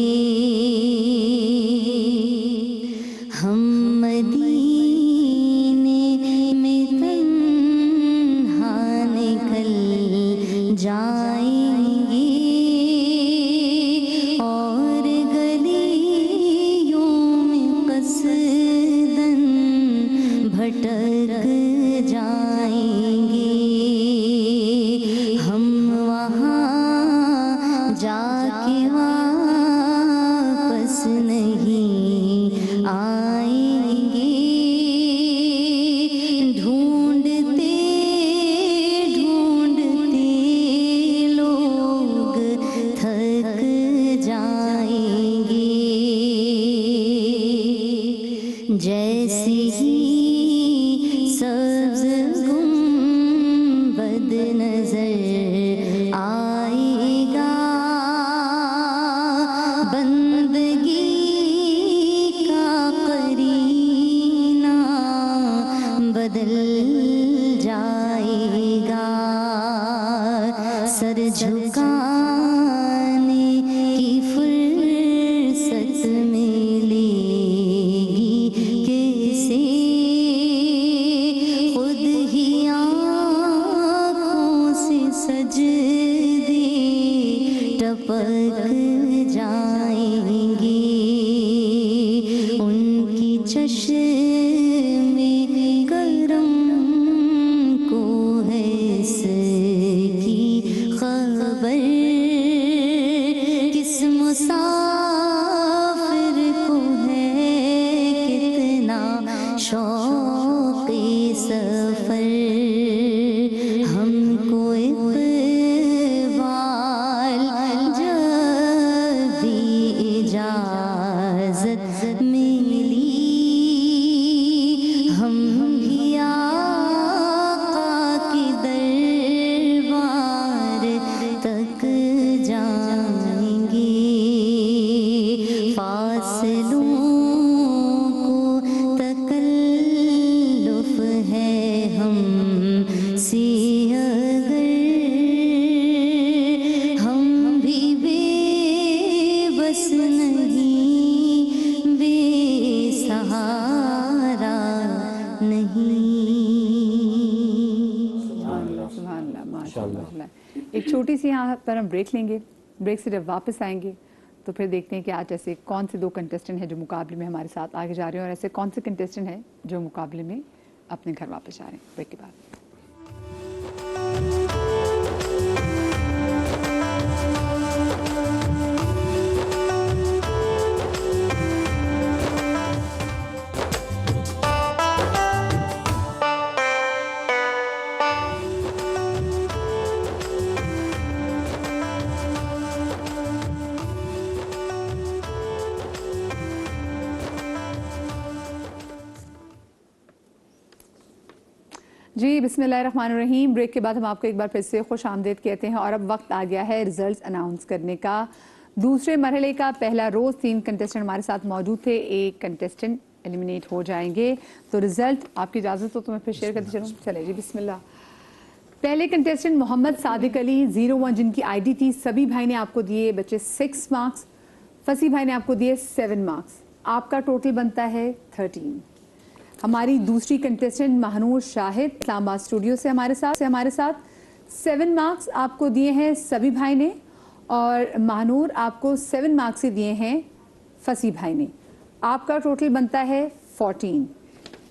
ہم مدینے میں تنہا نکل جائیں گے اور گلیوں میں قصداً بھٹک جائیں گے. ہم وہاں جا کے واپس نہیں آئیں گے، ڈھونڈتے ڈھونڈتے لوگ تھک جائیں گے. جیسے ہی سبز گنبد نظر آئے گا، بندگی کا قرینہ بدل جائے گا. سر جھکانے کی فرصت ملے گی کیسے، خود ہی آنکھوں سے سجدے ٹپک جائیں گے. ان کی چشم کرم کو ہے اس کی خبر، کس مسافر کو ہے کتنا شوق سفر. ہم کو اقبال جب بھی اجازت ملی، ہم بھی آقا کی دربار تک جائیں گے. فاصلوں کو تکلف ہے ہم سے اگر ہم بھی بے بس نہیں، بے سہارا نہیں. سبحان اللہ ماشاء اللہ. ایک چھوٹی سی یہاں پر ہم بریک لیں گے. بریک سے جب واپس آئیں گے تو پھر دیکھتے ہیں کہ آج ایسے کون سے 2 کنٹیسٹنٹ ہیں جو مقابلے میں ہمارے ساتھ آگے جا رہے ہیں اور ایسے کون سے کنٹیسٹنٹ ہیں جو مقابلے میں اپنے گھر واپس جا رہے ہیں. بریک کے بعد جی بسم اللہ الرحمن الرحیم. بریک کے بعد ہم آپ کو ایک بار پھر سے خوش آمدید کہتے ہیں اور اب وقت آ گیا ہے رزلٹس اناؤنس کرنے کا. دوسرے مرحلے کا پہلا روز 3 کنٹیسٹنٹ ہمارے ساتھ موجود تھے, 1 کنٹیسٹنٹ ایلیمینیٹ ہو جائیں گے. تو رزلٹ آپ کی اجازت ہو تو میں پھر شیئر کرتی چلوں. چلے جی بسم اللہ. پہلے کنٹیسٹنٹ محمد صادق علی 01 جن کی آئی ڈی تھی. سبھی بھائی نے آپ کو دیے بچے 6 مارکس. فصیح بھائی نے آپ کو دیے 7 مارکس. آپ کا ٹوٹل بنتا ہے 13. ہماری دوسری کنٹیسٹنٹ مہنور شاہد اسلام آباد اسٹوڈیو سے ہمارے ساتھ 7 مارکس آپ کو دیے ہیں سبھی بھائی نے, اور مہنور آپ کو 7 مارکس ہی دیے ہیں فصیح بھائی نے. آپ کا ٹوٹل بنتا ہے 14.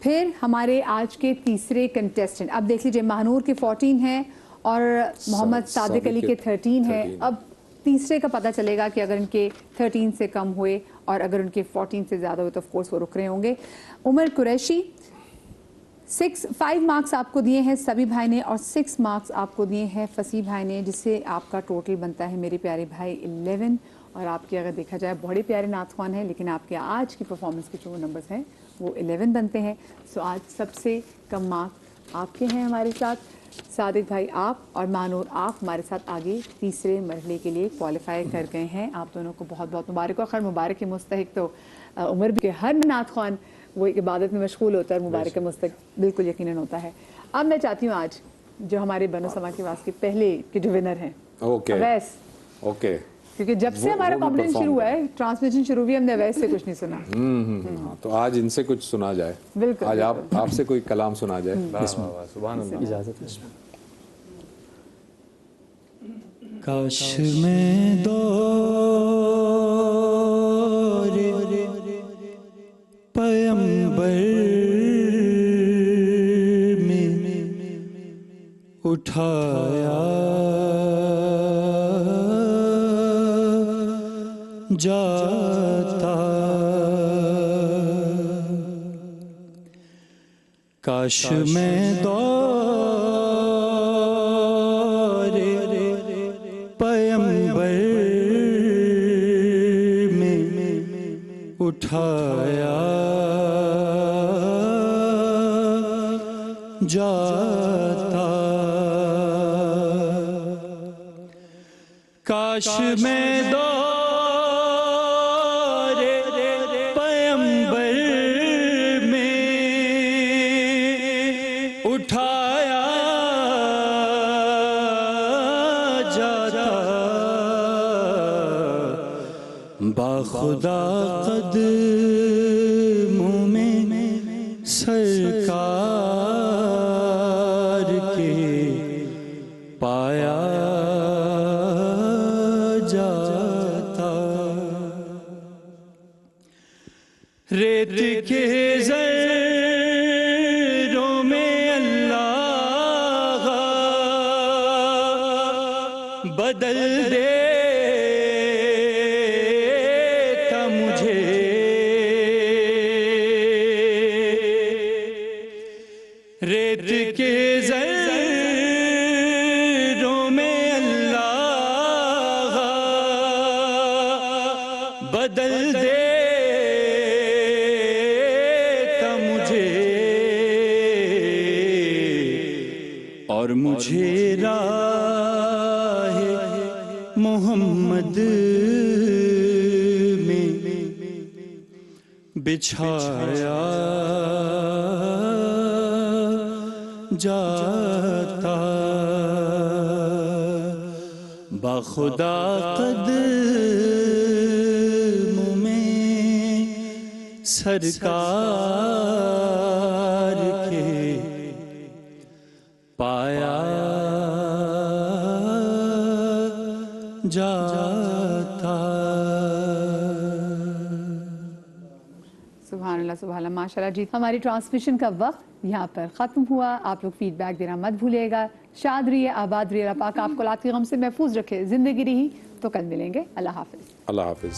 پھر ہمارے آج کے تیسرے کنٹیسٹنٹ, اب دیکھ لیجئے مہنور کے 14 ہیں اور محمد صادق علی کے 13 ہیں. اب تیسرے کا پتہ چلے گا کہ اگر ان کے 13 سے کم ہوئے اور اگر ان کے 14 سے زیادہ ہوئے تو آف کورس وہ رک رہے ہوں گے. عمر قریشی 5 مارکس آپ کو دیے ہیں سبھی بھائی نے اور 6 مارکس آپ کو دیے ہیں فصیح بھائی نے, جس سے آپ کا ٹوٹل بنتا ہے میرے پیارے بھائی 11. اور آپ کی اگر دیکھا جائے بڑے پیارے نعت خوان ہیں, لیکن آپ کے آج کی پرفارمنس کے جو نمبرز ہیں وہ 11 بنتے ہیں. سو آج سب سے کم مارکس آپ کے ہیں ہمارے ساتھ. صادق بھائی آپ اور مانور آپ ہمارے ساتھ آگے تیسرے مرحلے کے لیے کوالیفائی کر گئے ہیں. آپ دونوں کو بہت بہت مبارک. اور خیر مبارک کے مستحق تو عمر بھی, کہ ہر نعت خوان وہ ایک عبادت میں مشغول ہوتا ہے, مبارک کے مستحق بالکل یقیناً ہوتا ہے. اب میں چاہتی ہوں آج جو ہمارے بنو سما کی آواز کے پہلے کے جو ونر ہیں اویس, کیونکہ جب سے ہمارا کمپٹیشن شروع ہوا ہے, ٹرانسمیشن شروع ہوئی, ہم نے اویس سے کچھ نہیں سنا. تو آج ان سے کچھ سنا جائے. بالکل آج آپ سے کوئی کلام سنا جائے. سبحان اللہ. اجازت ہے. کاش میں دور پیمبر میں اٹھایا جاتا, کاش میں دور پیمبر میں اٹھایا جاتا, کاش میں دور پیمبر میں اٹھایا جاتا, باخدا قدموں میں سرکار کے پایا جاتا, ریت کے ذروں میں اللہ بدل دیتا مجھے, ریت کے ذروں میں اللہ بدل دیتا مجھے, اور مجھے راہ محمد میں بچھایا جاتا, باخدا قدموں میں سرکار کے پایا جاتا. سبحان اللہ سبحان اللہ, ماشاءاللہ. جی ہماری ٹرانسمیشن کا وقت یہاں پر ختم ہوا. آپ لوگ فیڈ بیک دینا مت بھولیے گا. شاد رہیے, آباد رہیے, اللہ پاک آپ کو اولاد کے غم سے محفوظ رکھے. زندگی رہی تو کل ملیں گے. اللہ حافظ. اللہ حافظ.